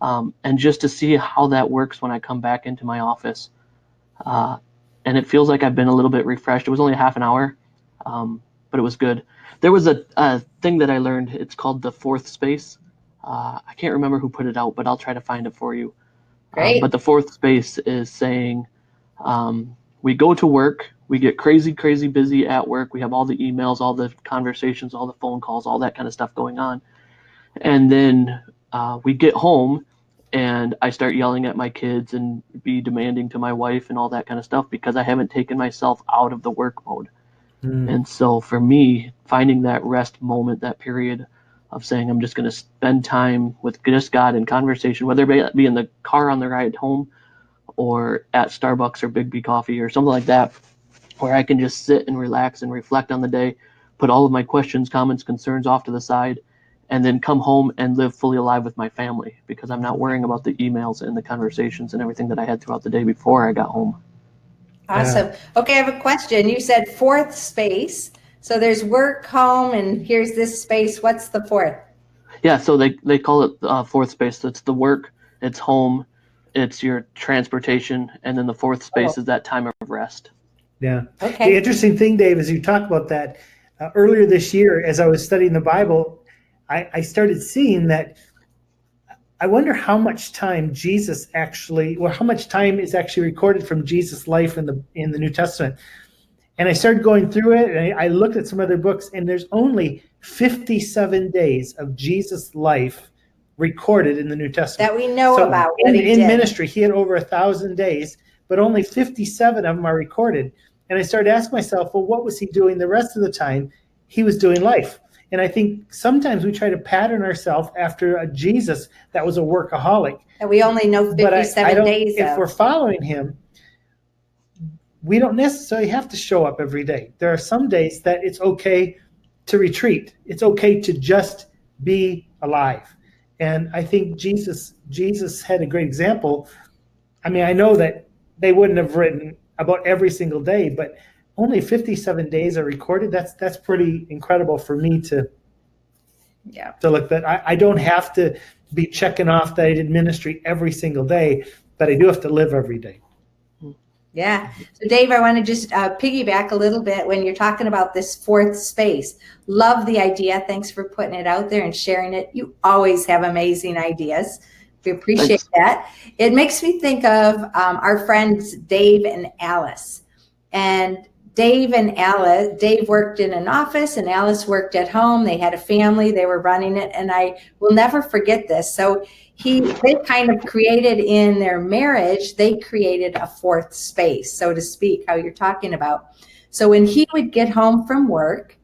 D: And just to see how that works when I come back into my office. And it feels like I've been a little bit refreshed. It was only half an hour, but it was good. There was a thing that I learned. It's called the fourth space. I can't remember who put it out, but I'll try to find it for you.
B: Great.
D: But the fourth space is saying we go to work, we get crazy busy at work. We have all the emails, all the conversations, all the phone calls, all that kind of stuff going on. And then we get home and I start yelling at my kids and be demanding to my wife and all that kind of stuff because I haven't taken myself out of the work mode. And so for me, finding that rest moment, that period of saying I'm just going to spend time with just God in conversation, whether it be in the car on the ride home or at Starbucks or Big B Coffee or something like that, where I can just sit and relax and reflect on the day, put all of my questions, comments, concerns off to the side, and then come home and live fully alive with my family because I'm not worrying about the emails and the conversations and everything that I had throughout the day before I got home.
B: Awesome. Okay, I have a question. You said fourth space. So there's work, home, and here's this space. What's the fourth?
D: Yeah, so they call it fourth space. So it's the work, it's home, it's your transportation, and then the fourth space is that time of rest.
A: Yeah.
B: Okay.
A: The interesting thing, Dave, is you talk about that earlier this year, as I was studying the Bible, I started seeing that. I wonder how much time how much time is actually recorded from Jesus' life in the New Testament. And I started going through it, and I looked at some other books, and there's only 57 days of Jesus' life recorded in the New Testament.
B: That we know
A: So
B: about.
A: in
B: What he did.
A: ministry, he had over 1,000 days, but only 57 of them are recorded. And I started asking myself, well, what was he doing the rest of the time? He was doing life. And I think sometimes we try to pattern ourselves after a Jesus that was a workaholic.
B: And we only know
A: But
B: 57 days
A: if
B: of.
A: we're following him, we don't necessarily have to show up every day. There are some days that it's okay to retreat. It's okay to just be alive. And I think Jesus had a great example. I mean, I know that they wouldn't have written about every single day, but only 57 days are recorded. That's pretty incredible for me to look at. I don't have to be checking off that I did ministry every single day, but I do have to live every day.
B: Yeah. So Dave, I want to just piggyback a little bit when you're talking about this fourth space. Love the idea. Thanks for putting it out there and sharing it. You always have amazing ideas. We appreciate that. It makes me think of our friends Dave and Alice. And Dave worked in an office and Alice worked at home. They had a family, they were running it, and I will never forget this. So they kind of created in their marriage, they created a fourth space, so to speak, how you're talking about. So when he would get home from work,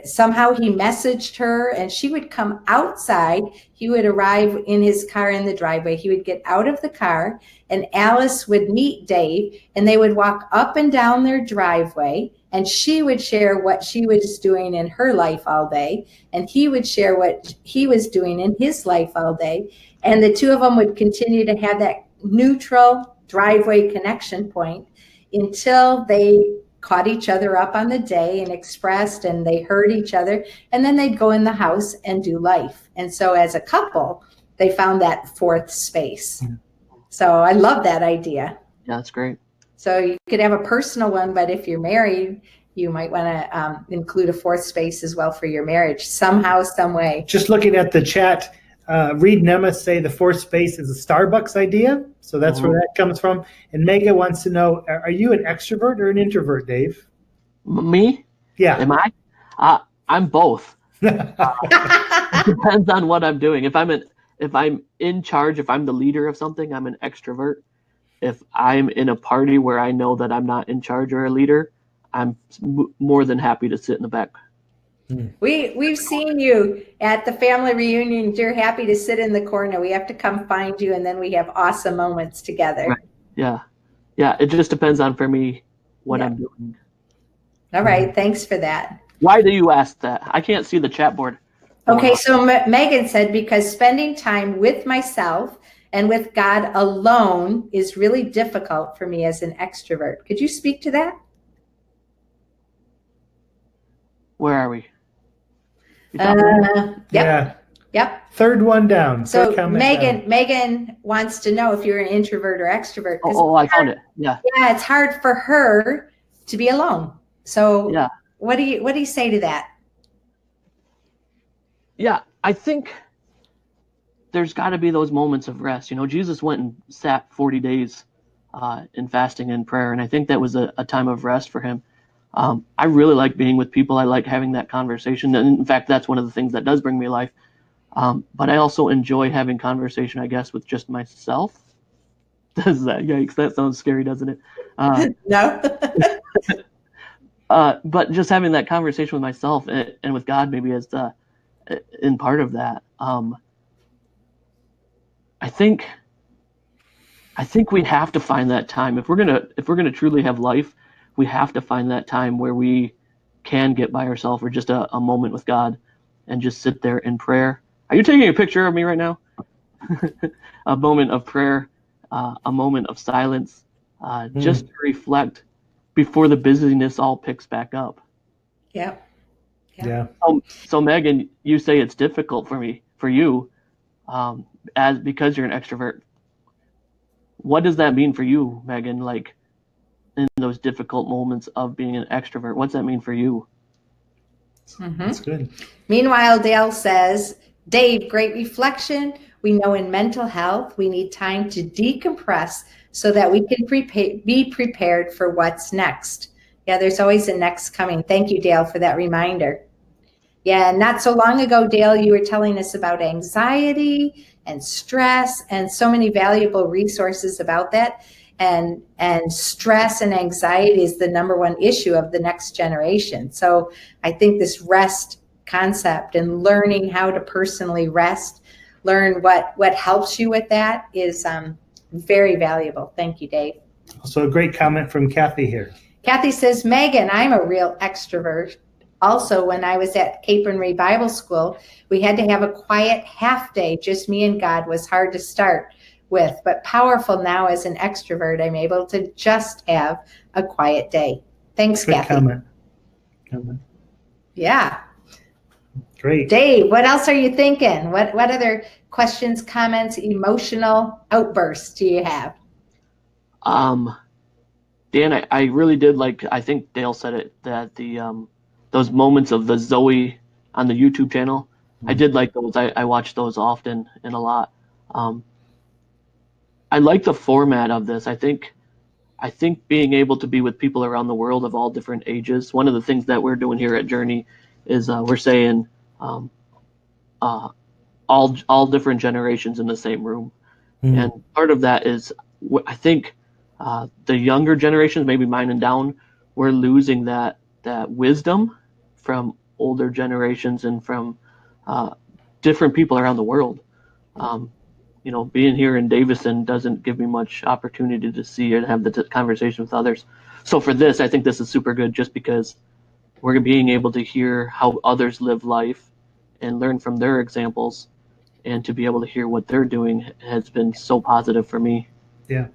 B: somehow he messaged her and she would come outside. He would arrive in his car in the driveway. He would get out of the car and Alice would meet Dave and they would walk up and down their driveway and she would share what she was doing in her life all day. And he would share what he was doing in his life all day. And the two of them would continue to have that neutral driveway connection point until they caught each other up on the day and expressed and they heard each other, and then they'd go in the house and do life. And so as a couple, they found that fourth space. So I love that idea.
D: Yeah, that's great.
B: So you could have a personal one, but if you're married, you might want to include a fourth space as well for your marriage somehow, some way.
A: Just looking at the chat, Reed and Emma say the fourth space is a Starbucks idea. So that's where that comes from. And Mega wants to know, are you an extrovert or an introvert, Dave?
D: Me?
A: Yeah.
D: Am I? I'm both. It depends on what I'm doing. If I'm in charge, if I'm the leader of something, I'm an extrovert. If I'm in a party where I know that I'm not in charge or a leader, I'm more than happy to sit in the back.
B: We've seen you at the family reunions. You're happy to sit in the corner. We have to come find you, and then we have awesome moments together.
D: Right. Yeah. It just depends on, for me, what I'm doing.
B: All right. Thanks for that.
D: Why do you ask that? I can't see the chat board.
B: Okay. So Megan said, because spending time with myself and with God alone is really difficult for me as an extrovert. Could you speak to that?
D: Where are we?
B: Yep.
A: Third one down.
B: So
A: Third comment down.
B: Megan wants to know if you're an introvert or extrovert.
D: I found it. Yeah.
B: Yeah, it's hard for her to be alone. So
D: yeah.
B: What do you say to that?
D: Yeah, I think there's got to be those moments of rest. Jesus went and sat 40 days in fasting and prayer, and I think that was a time of rest for him. I really like being with people. I like having that conversation. And in fact, that's one of the things that does bring me life. But I also enjoy having conversation, I guess, with just myself. Yikes, that sounds scary, doesn't it?
B: No.
D: But just having that conversation with myself and with God maybe as in part of that. I think we have to find that time. If we're gonna truly have life, we have to find that time where we can get by ourselves or just a moment with God and just sit there in prayer. Are you taking a picture of me right now? A moment of prayer, a moment of silence, just to reflect before the busyness all picks back up.
B: Yeah.
D: So Megan, you say it's difficult for you, because you're an extrovert. What does that mean for you, Megan? Like, in those difficult moments of being an extrovert, what's that mean for you?
A: That's good.
B: Meanwhile, Dale says, Dave, great reflection. We know in mental health, we need time to decompress so that we can be prepared for what's next. Yeah, there's always a next coming. Thank you, Dale, for that reminder. Yeah, not so long ago, Dale, you were telling us about anxiety and stress and so many valuable resources about that. And stress and anxiety is the number one issue of the next generation. So I think this rest concept and learning how to personally rest, learn what helps you with that is very valuable. Thank you, Dave.
A: Also a great comment from Kathy here.
B: Kathy says, Megan, I'm a real extrovert. Also, when I was at Cape and Ray Bible School, we had to have a quiet half day. Just me and God was hard to start with, but powerful now as an extrovert. I'm able to just have a quiet day. Thanks,
A: Good
B: Kathy.
A: Comment.
B: Yeah.
A: Great.
B: Dave, what else are you thinking? What other questions, comments, emotional outbursts do you have?
D: Dan, I really did like, I think Dale said it, that the those moments of the Zoey on the YouTube channel, I did like those. I watch those often and a lot. I like the format of this. I think I think being able to be with people around the world of all different ages. One of the things that we're doing here at Journey is we're saying all different generations in the same room. And part of that is, I think the younger generations, maybe mine and down, we're losing that wisdom from older generations and from different people around the world. Being here in Davison doesn't give me much opportunity to see and have the conversation with others. So for this, I think this is super good, just because we're being able to hear how others live life and learn from their examples, and to be able to hear what they're doing has been so positive for me.
A: Yeah.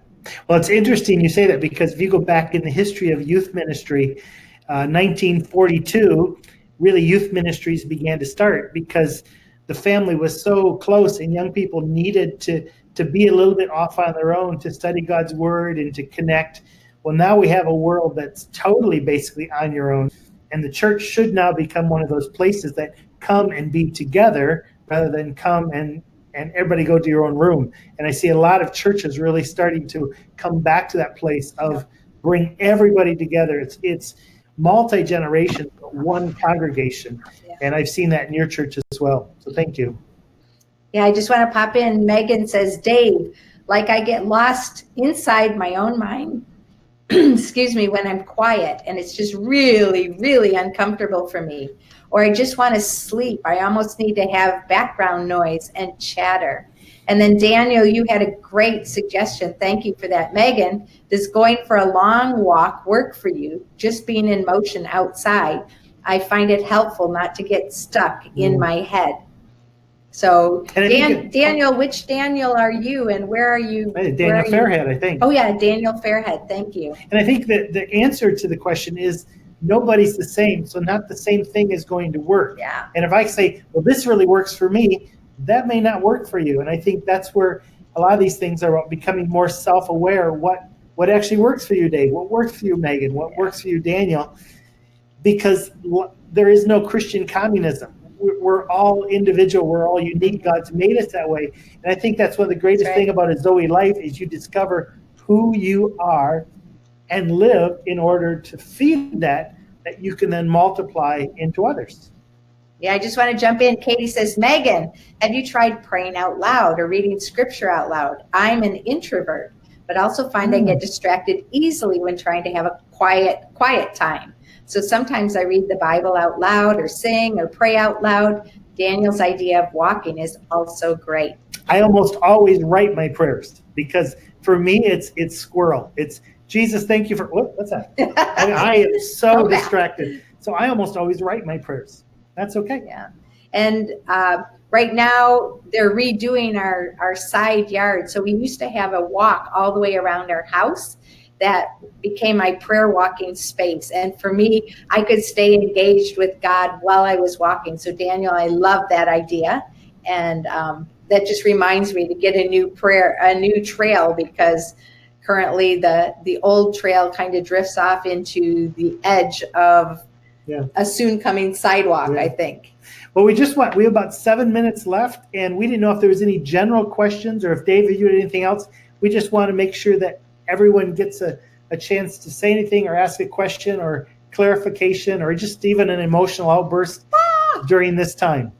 A: Well, it's interesting you say that, because if you go back in the history of youth ministry, 1942, really youth ministries began to start because the family was so close and young people needed to be a little bit off on their own to study God's word and to connect. Well, now we have a world that's totally basically on your own. And the church should now become one of those places that come and be together rather than come and everybody go to your own room. And I see a lot of churches really starting to come back to that place of bring everybody together. It's multi-generation, but one congregation. Yeah. And I've seen that in your church as well. So thank you.
B: Yeah, I just want to pop in. Megan says, Dave, like I get lost inside my own mind, excuse me, when I'm quiet, and it's just really, really uncomfortable for me. Or I just want to sleep. I almost need to have background noise and chatter. And then Daniel, you had a great suggestion. Thank you for that. Megan, does going for a long walk work for you? Just being in motion outside. I find it helpful not to get stuck in my head. So Daniel, which Daniel are you, and where are you?
A: Daniel Fairhead, I think.
B: Oh yeah, Daniel Fairhead. Thank you.
A: And I think that the answer to the question is nobody's the same, so not the same thing is going to work.
B: Yeah.
A: And if I say, well, this really works for me, that may not work for you. And I think that's where a lot of these things are about becoming more self-aware. What actually works for you, Dave? What works for you, Megan? What works for you, Daniel? Because there is no Christian communism. We're all individual. We're all unique. God's made us that way. And I think that's one of the greatest thing about a Zoe life is you discover who you are and live in order to feed that you can then multiply into others.
B: Yeah, I just want to jump in. Katie says, Megan, have you tried praying out loud or reading scripture out loud? I'm an introvert, but also find I get distracted easily when trying to have a quiet time. So sometimes I read the Bible out loud or sing or pray out loud. Daniel's idea of walking is also great.
A: I almost always write my prayers because for me, it's squirrel. It's Jesus, thank you for, what's that? I am so distracted. So I almost always write my prayers. That's okay.
B: Yeah. And right now they're redoing our side yard. So we used to have a walk all the way around our house that became my prayer walking space. And for me, I could stay engaged with God while I was walking. So Daniel, I love that idea. And that just reminds me to get a new trail, because currently the old trail kind of drifts off into the edge of a soon coming sidewalk, I think.
A: Well, we have about 7 minutes left, and we didn't know if there was any general questions or if David, you had anything else. We just want to make sure that everyone gets a chance to say anything or ask a question or clarification or just even an emotional outburst during this time.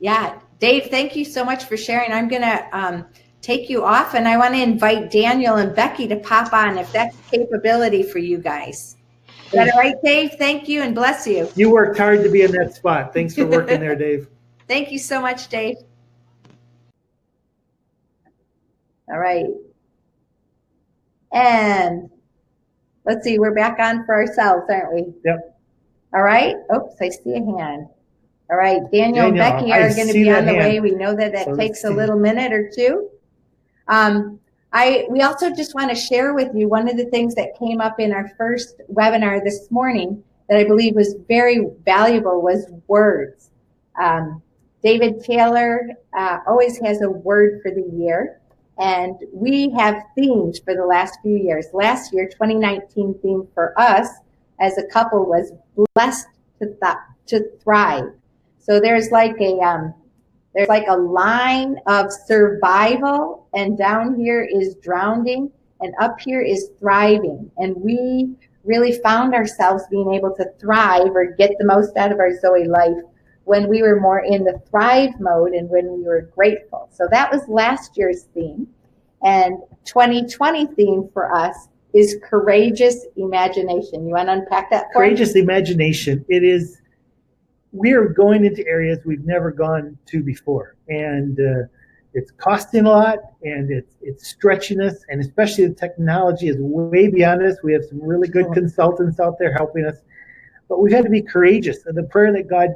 B: Yeah, Dave, thank you so much for sharing. I'm going to take you off, and I want to invite Daniel and Becky to pop on if that's a capability for you guys. Is that all right, Dave? Thank you and bless you.
A: You worked hard to be in that spot. Thanks for working there, Dave.
B: Thank you so much, Dave. All right. And let's see, we're back on for ourselves, aren't we?
A: Yep.
B: All right. Oops, I see a hand. All right, Daniel and Becky are going to be on the way. We know that takes a little minute or two. We also just want to share with you one of the things that came up in our first webinar this morning that I believe was very valuable was words. David Taylor always has a word for the year, and we have themes for the last few years. Last year, 2019 theme for us as a couple was blessed to thrive. So there's like There's like a line of survival, and down here is drowning, and up here is thriving. And we really found ourselves being able to thrive or get the most out of our Zoe life when we were more in the thrive mode and when we were grateful. So that was last year's theme. And 2020 theme for us is courageous imagination. You want to unpack that for
A: Courageous imagination. It is, we are going into areas we've never gone to before. And it's costing a lot, and it's stretching us, and especially the technology is way beyond us. We have some really good consultants out there helping us, but we've had to be courageous. And the prayer that God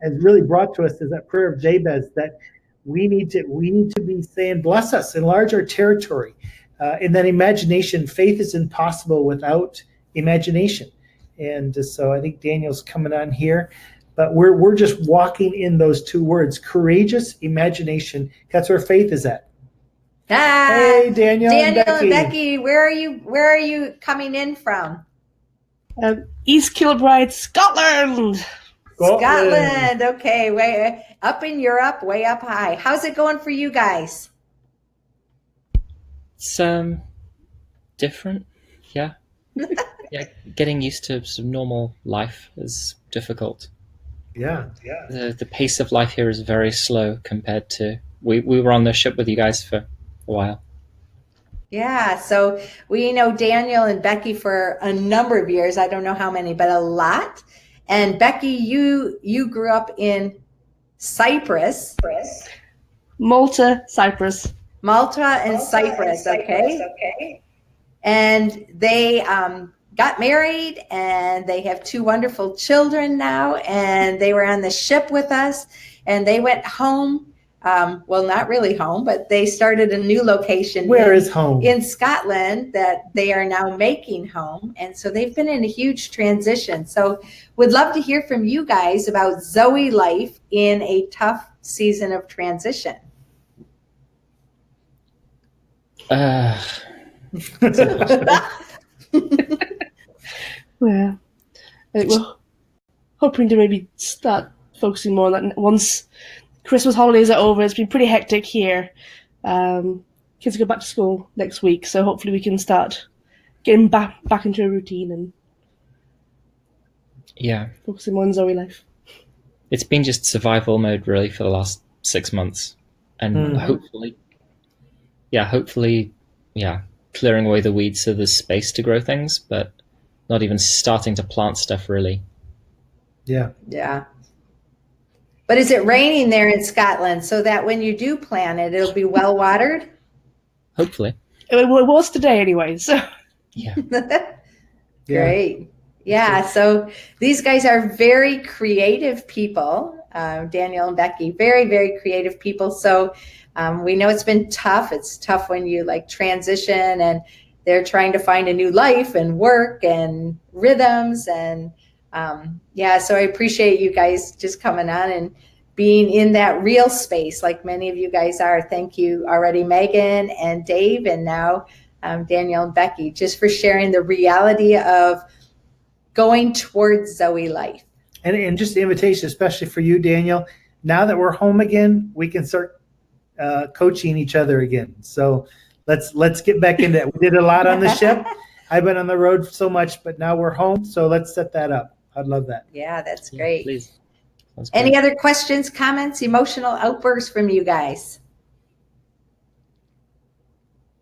A: has really brought to us is that prayer of Jabez, that we need to be saying, bless us, enlarge our territory. And that imagination, faith is impossible without imagination. And so I think Daniel's coming on here, but we're just walking in those two words, courageous imagination. That's where faith is at. Hey, Daniel and
B: Becky, where are you coming in from?
E: East Kilbride, Scotland.
B: Scotland. Okay, way up in Europe, way up high. How's it going for you guys?
F: It's different, yeah. Yeah, getting used to some normal life is difficult.
A: Yeah.
F: The pace of life here is very slow compared to we were on the ship with you guys for a while.
B: Yeah, so we know Daniel and Becky for a number of years. I don't know how many, but a lot. And Becky, you grew up in Cyprus.
E: Malta, Cyprus.
B: Malta and Cyprus, okay. And they got married, and they have two wonderful children now, and they were on the ship with us, and they went home. Well, not really home, but they started a new location.
A: Where is home?
B: In Scotland, that they are now making home. And so they've been in a huge transition. So would love to hear from you guys about Zoe life in a tough season of transition.
E: Yeah, I think we're hoping to maybe start focusing more on that once Christmas holidays are over. It's been pretty hectic here. Kids go back to school next week, so hopefully we can start getting back into a routine and focusing more on Zoe life.
F: It's been just survival mode really for the last 6 months, and hopefully, clearing away the weeds so there's space to grow things, but not even starting to plant stuff really.
B: Yeah. But is it raining there in Scotland so that when you do plant it, it'll be well watered?
F: Hopefully.
E: It was today anyway, so.
F: Yeah.
B: Great. Yeah, so these guys are very creative people, Daniel and Becky, very, very creative people. So we know it's been tough. It's tough when you like transition and they're trying to find a new life and work and rhythms. And so I appreciate you guys just coming on and being in that real space like many of you guys are. Thank you already, Megan and Dave, and now Daniel and Becky, just for sharing the reality of going towards Zoe life. And
A: just the invitation, especially for you, Daniel, now that we're home again, we can start coaching each other again. So let's get back into it. We did a lot on the ship. I've been on the road so much, but now we're home. So let's set that up. I'd love that.
B: Yeah, that's great.
F: Please.
B: Any other questions, comments, emotional outbursts from you guys?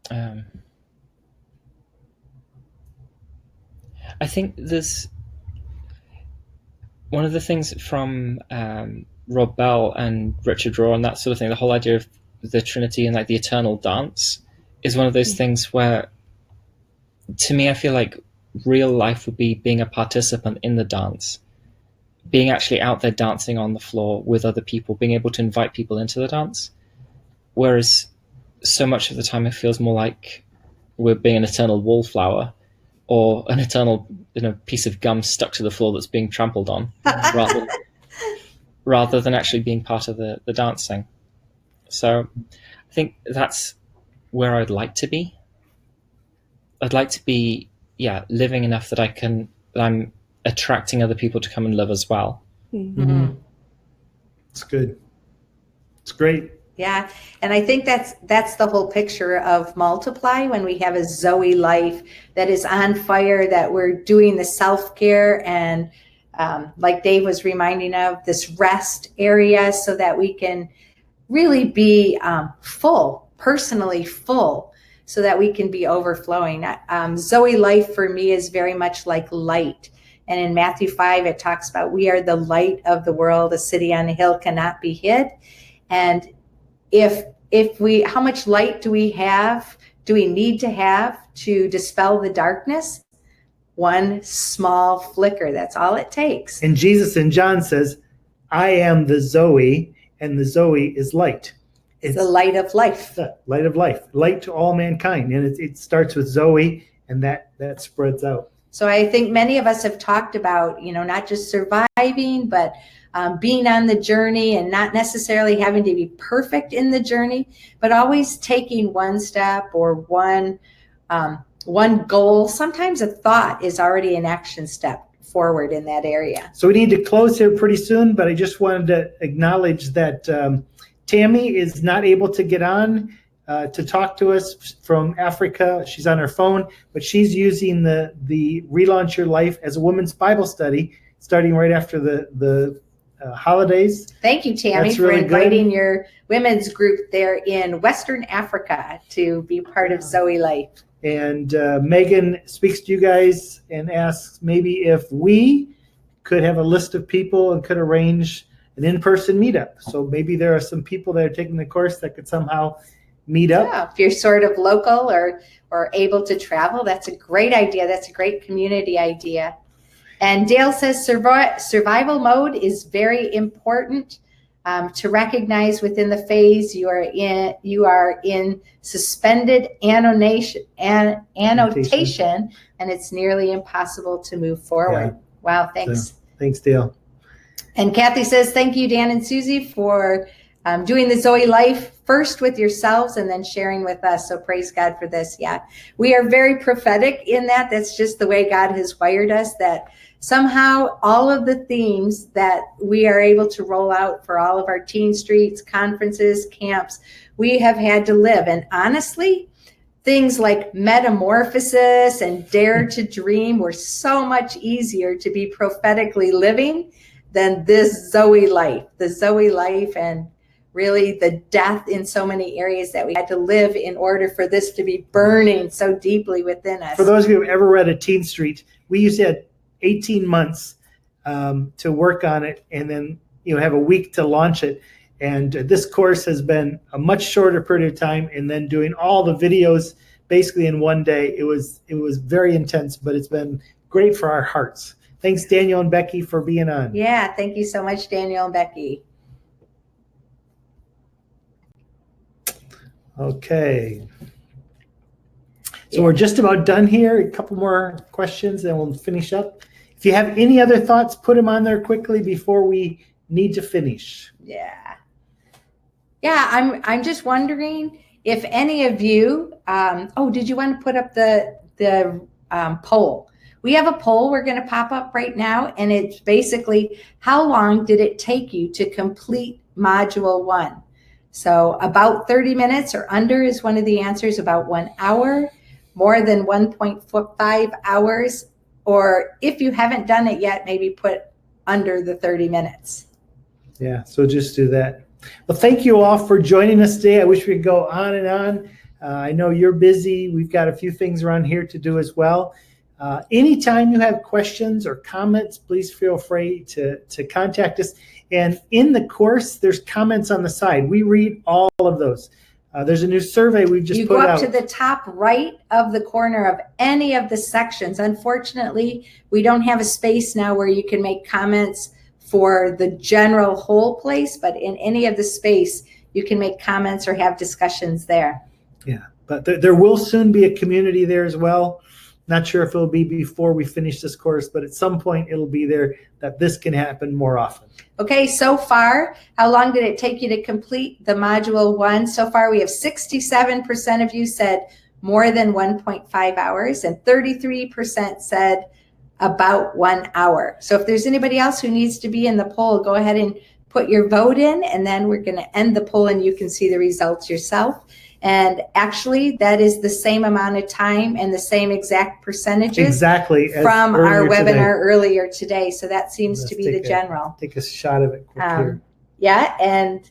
F: I think there's one of the things from Rob Bell and Richard Rohr and that sort of thing, the whole idea of the Trinity and like the eternal dance is one of those things where, to me, I feel like real life would be being a participant in the dance, being actually out there dancing on the floor with other people, being able to invite people into the dance. Whereas so much of the time it feels more like we're being an eternal wallflower or an eternal piece of gum stuck to the floor that's being trampled on rather than actually being part of the dancing. So I think that's where I'd like to be. I'd like to be, living enough that I'm attracting other people to come and live as well.
E: Mm-hmm.
A: It's good. It's great.
B: Yeah, and I think that's the whole picture of Multiply, when we have a Zoe life that is on fire, that we're doing the self-care and like Dave was reminding of, this rest area, so that we can really be full, personally full, so that we can be overflowing. Zoe life for me is very much like light. And in Matthew 5, it talks about we are the light of the world. A city on a hill cannot be hid. And if we, how much light do we need to have to dispel the darkness? One small flicker. That's all it takes.
A: And Jesus in John says, I am the Zoe, and the Zoe is light.
B: It's the light of life.
A: The light of life, light to all mankind. And it starts with Zoe, and that spreads out.
B: So I think many of us have talked about, not just surviving, but being on the journey, and not necessarily having to be perfect in the journey, but always taking one step or one goal. Sometimes a thought is already an action step forward in that area.
A: So we need to close here pretty soon, but I just wanted to acknowledge that Tammy is not able to get on to talk to us from Africa. She's on her phone, but she's using the Relaunch Your Life as a women's Bible study, starting right after the holidays.
B: Thank you, Tammy, for inviting your women's group there in Western Africa to be part of Zoe Life.
A: And Megan speaks to you guys and asks maybe if we could have a list of people and could arrange an in-person meetup. So maybe there are some people that are taking the course that could somehow meet up.
B: Yeah, if you're sort of local or able to travel, that's a great idea. That's a great community idea. And Dale says survival mode is very important to recognize within the phase you are in suspended annotation, and it's nearly impossible to move forward. Yeah. Wow, thanks.
A: So, thanks, Dale.
B: And Kathy says, thank you, Dan and Susie, for doing the Zoe Life first with yourselves and then sharing with us. So praise God for this. Yeah, we are very prophetic in that. That's just the way God has wired us, that somehow all of the themes that we are able to roll out for all of our teen streets, conferences, camps, we have had to live. And honestly, things like metamorphosis and dare to dream were so much easier to be prophetically living than this Zoe life, the Zoe life, and really the death in so many areas that we had to live in order for this to be burning so deeply within us.
A: For those of you who have ever read a Teen Street, we used to have 18 months to work on it, and then have a week to launch it. And this course has been a much shorter period of time, and then doing all the videos basically in one day. It was very intense, but it's been great for our hearts. Thanks, Daniel and Becky, for being on.
B: Yeah, thank you so much, Daniel and Becky.
A: Okay. So we're just about done here. A couple more questions, and we'll finish up. If you have any other thoughts, put them on there quickly before we need to finish.
B: Yeah, I'm just wondering if any of you, did you want to put up the poll? We have a poll we're going to pop up right now, and it's basically, how long did it take you to complete Module 1? So about 30 minutes or under is one of the answers, about 1 hour, more than 1.5 hours, or if you haven't done it yet, maybe put under the 30 minutes.
A: Yeah, so just do that. Well, thank you all for joining us today. I wish we could go on and on. I know you're busy. We've got a few things around here to do as well. Anytime you have questions or comments, please feel free to contact us. And in the course, there's comments on the side. We read all of those. There's a new survey we've just put out.
B: You go up to the top right of the corner of any of the sections. Unfortunately, we don't have a space now where you can make comments for the general whole place, but in any of the space, you can make comments or have discussions there.
A: Yeah, but there will soon be a community there as well. Not sure if it'll be before we finish this course, but at some point it'll be there, that this can happen more often.
B: Okay, so far, how long did it take you to complete the Module 1? So far, we have 67% of you said more than 1.5 hours, and 33% said about 1 hour. So if there's anybody else who needs to be in the poll, go ahead and put your vote in, and then we're going to end the poll and you can see the results yourself. And actually, that is the same amount of time and the same exact percentages
A: Exactly. as
B: from our
A: earlier today.
B: webinar earlier today. So that seems
A: Let's
B: to be the general.
A: Take a shot of it quick here.
B: Yeah, and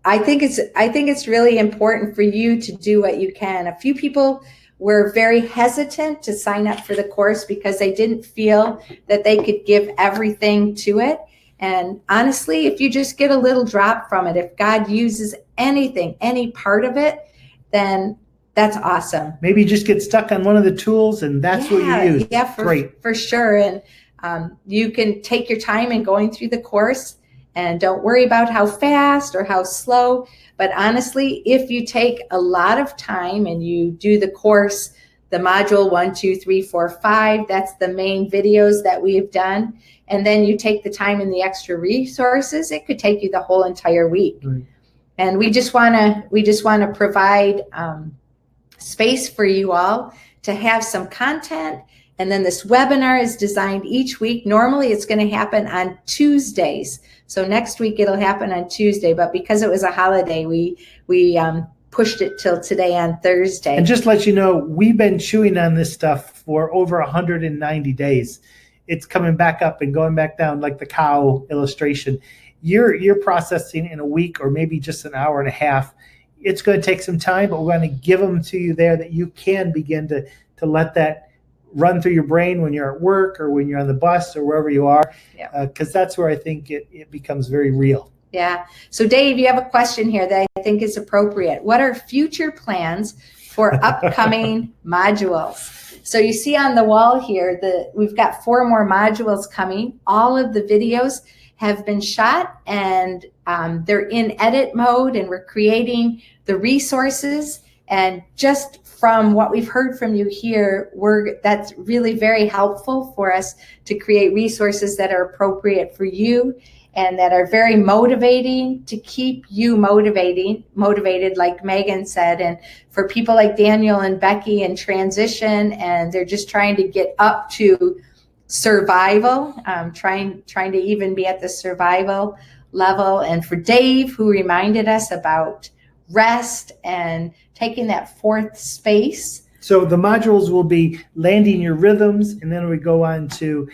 B: I think it's really important for you to do what you can. A few people were very hesitant to sign up for the course because they didn't feel that they could give everything to it. And honestly, if you just get a little drop from it, if God uses anything, any part of it, then that's awesome.
A: Maybe you just get stuck on one of the tools and that's what you use.
B: Yeah, for sure. And you can take your time in going through the course, and don't worry about how fast or how slow. But honestly, if you take a lot of time and you do the course, the module 1, 2, 3, 4, 5, that's the main videos that we've done. And then you take the time and the extra resources, it could take you the whole entire week. Right. And we just want to provide space for you all to have some content. And then this webinar is designed each week. Normally it's going to happen on Tuesdays. So next week it'll happen on Tuesday, but because it was a holiday, we pushed it till today on Thursday.
A: And just to let you know, we've been chewing on this stuff for over 190 days. It's coming back up and going back down like the cow illustration. You're processing in a week or maybe just an hour and a half. It's going to take some time, but we're going to give them to you there that you can begin to let that run through your brain when you're at work or when you're on the bus or wherever you are, because that's where I think it becomes very real.
B: Yeah. So Dave, you have a question here that I think is appropriate. What are future plans for upcoming modules? So you see on the wall here that we've got 4 more modules coming. All of the videos have been shot and they're in edit mode, and we're creating the resources. And just from what we've heard from you here, that's really very helpful for us to create resources that are appropriate for you and that are very motivating to keep you motivated, like Megan said. And for people like Daniel and Becky in transition, and they're just trying to get up to survival, trying to even be at the survival level. And for Dave, who reminded us about rest and taking that 4th space.
A: So the modules will be landing your rhythms, and then we go on to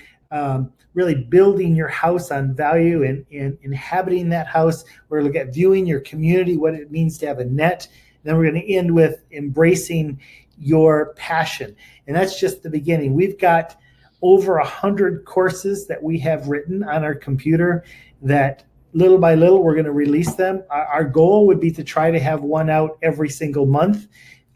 A: really building your house on value and inhabiting that house. We're going to look at viewing your community, what it means to have a net. And then we're going to end with embracing your passion. And that's just the beginning. We've got over 100 courses that we have written on our computer that little by little we're going to release them. Our goal would be to try to have one out every single month,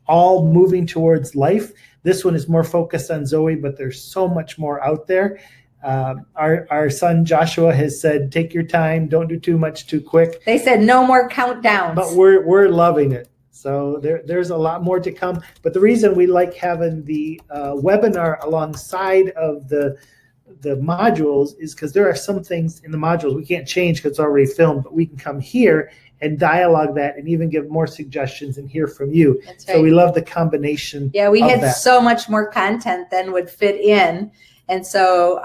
A: all moving towards life. This one is more focused on Zoey, but there's so much more out there. Our son Joshua has said, take your time, don't do too much too quick.
B: They said no more countdowns.
A: But we're loving it. So there's a lot more to come. But the reason we like having the webinar alongside of the modules is because there are some things in the modules we can't change because it's already filmed, but we can come here and dialogue that and even give more suggestions and hear from you. That's right. So we love the combination.
B: Yeah, we had so much more content than would fit in. And so,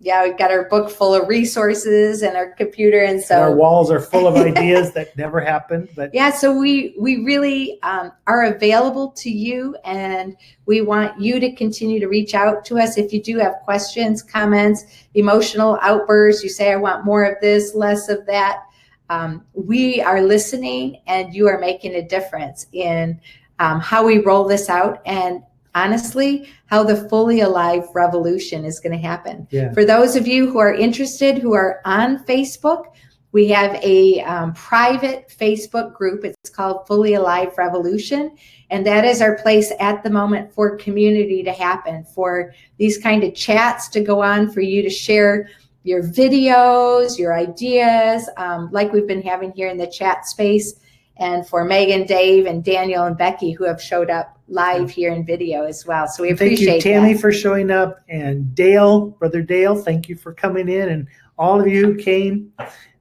B: we've got our book full of resources and our computer. And so
A: our walls are full of ideas that never happened. But
B: yeah, so we really are available to you, and we want you to continue to reach out to us. If you do have questions, comments, emotional outbursts, you say, I want more of this, less of that. We are listening, and you are making a difference in how we roll this out. And honestly, how the Fully Alive revolution is going to happen. Yeah. For those of you who are interested, who are on Facebook, we have a private Facebook group. It's called Fully Alive Revolution. And that is our place at the moment for community to happen, for these kind of chats to go on, for you to share your videos, your ideas, like we've been having here in the chat space. And for Megan, Dave, and Daniel, and Becky, who have showed up live here in video as well. So we appreciate that.
A: Thank you, Tammy, for showing up. And Dale, Brother Dale, thank you for coming in. And all of you who came,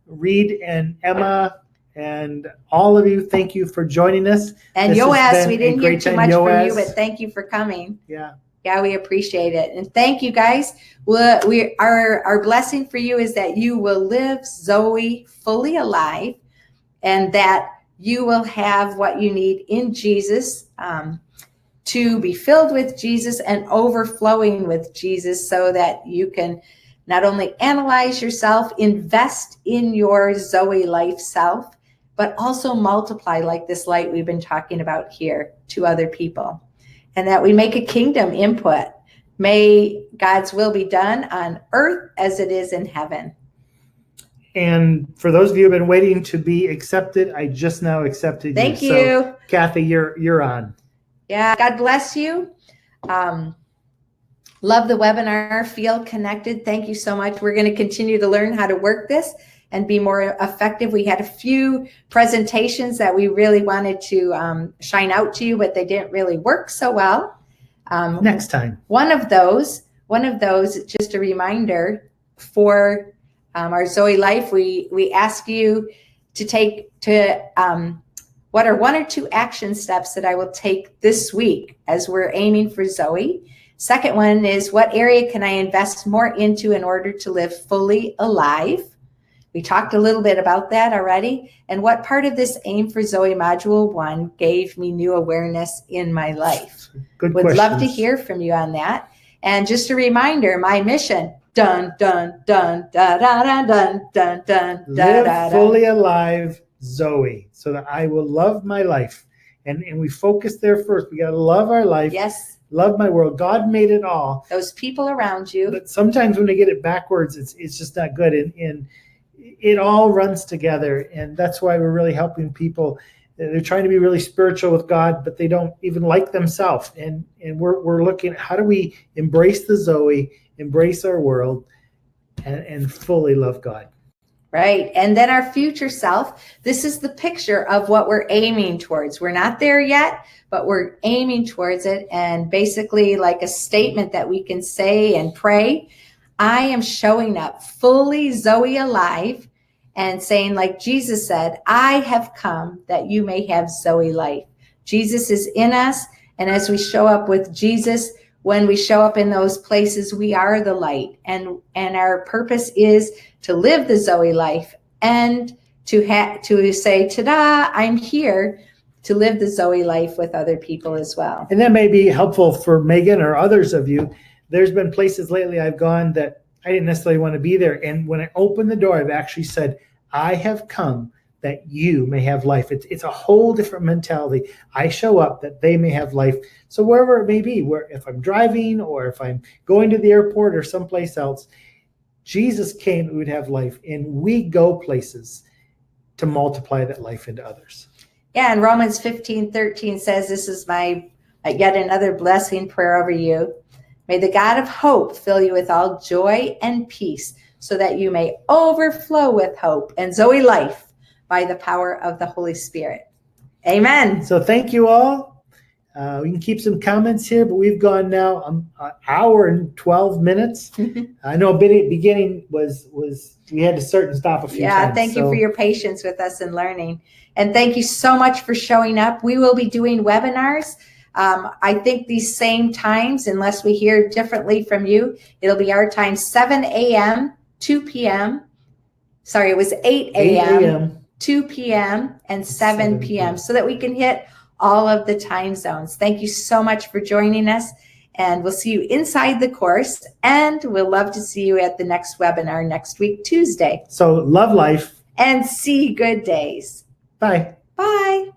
A: Reed and Emma, and all of you, thank you for joining us.
B: And Yoaz, we didn't hear too much from you, but thank you for coming.
A: Yeah.
B: Yeah, we appreciate it. And thank you, guys. Our blessing for you is that you will live Zoe fully alive, and that you will have what you need in Jesus, to be filled with Jesus and overflowing with Jesus, so that you can not only analyze yourself, invest in your Zoe life self, but also multiply like this light we've been talking about here to other people. And that we make a kingdom input. May God's will be done on earth as it is in heaven.
A: And for those of you who have been waiting to be accepted, I just now accepted you.
B: Thank you.
A: So, Kathy, you're on.
B: Yeah, God bless you. Love the webinar. Feel connected. Thank you so much. We're going to continue to learn how to work this and be more effective. We had a few presentations that we really wanted to shine out to you, but they didn't really work so well.
A: Next time.
B: One of those, just a reminder for our Zoe Life, we ask you to what are 1 or 2 action steps that I will take this week as we're aiming for Zoe. Second one is, what area can I invest more into in order to live fully alive? We talked a little bit about that already. And what part of this Aim for Zoe Module 1 gave me new awareness in my life?
A: Good
B: Would
A: questions.
B: love to hear from you on that. And just a reminder, my mission, dun, dun, dun, da, da, da, dun, dun, dun, da,
A: Live
B: da, da.
A: fully alive, Zoe, so that I will love my life. And we focus there first. We got to love our life.
B: Yes,
A: Love my world. God made it all.
B: those people around you.
A: But sometimes when they get it backwards, it's just not good. And it all runs together. And that's why we're really helping people. They're trying to be really spiritual with God, but they don't even like themselves. And we're looking at how do we embrace the Zoe, embrace our world, and fully love God.
B: Right. And then our future self, this is the picture of what we're aiming towards. We're not there yet, but we're aiming towards it. And basically like a statement that we can say and pray, I am showing up fully Zoe alive, and saying, like Jesus said, I have come that you may have Zoe life. Jesus is in us. And as we show up with Jesus, when we show up in those places, we are the light. And our purpose is to live the Zoe life and to say, ta-da, I'm here to live the Zoe life with other people as well.
A: And that may be helpful for Megan or others of you. There's been places lately I've gone that I didn't necessarily want to be there. And when I opened the door, I've actually said, I have come that you may have life. It's a whole different mentality. I show up that they may have life. So wherever it may be, where if I'm driving or if I'm going to the airport or someplace else, Jesus came we would have life. And we go places to multiply that life into others.
B: Yeah, and Romans 15:13 says, this is my yet another blessing prayer over you. May the God of hope fill you with all joy and peace, so that you may overflow with hope and Zoe life by the power of the Holy Spirit. Amen.
A: So thank you all. We can keep some comments here, but we've gone now an hour and 12 minutes. I know beginning was we had to start and stop a few times.
B: Yeah, thank you for your patience with us and learning. And thank you so much for showing up. We will be doing webinars. I think these same times, unless we hear differently from you, it'll be our time, 7 a.m., 2 p.m. Sorry, it was 8 a.m., 2 p.m., and 7 p.m. so that we can hit all of the time zones. Thank you so much for joining us, and we'll see you inside the course, and we'll love to see you at the next webinar next week, Tuesday.
A: So love life.
B: And see good days.
A: Bye.
B: Bye.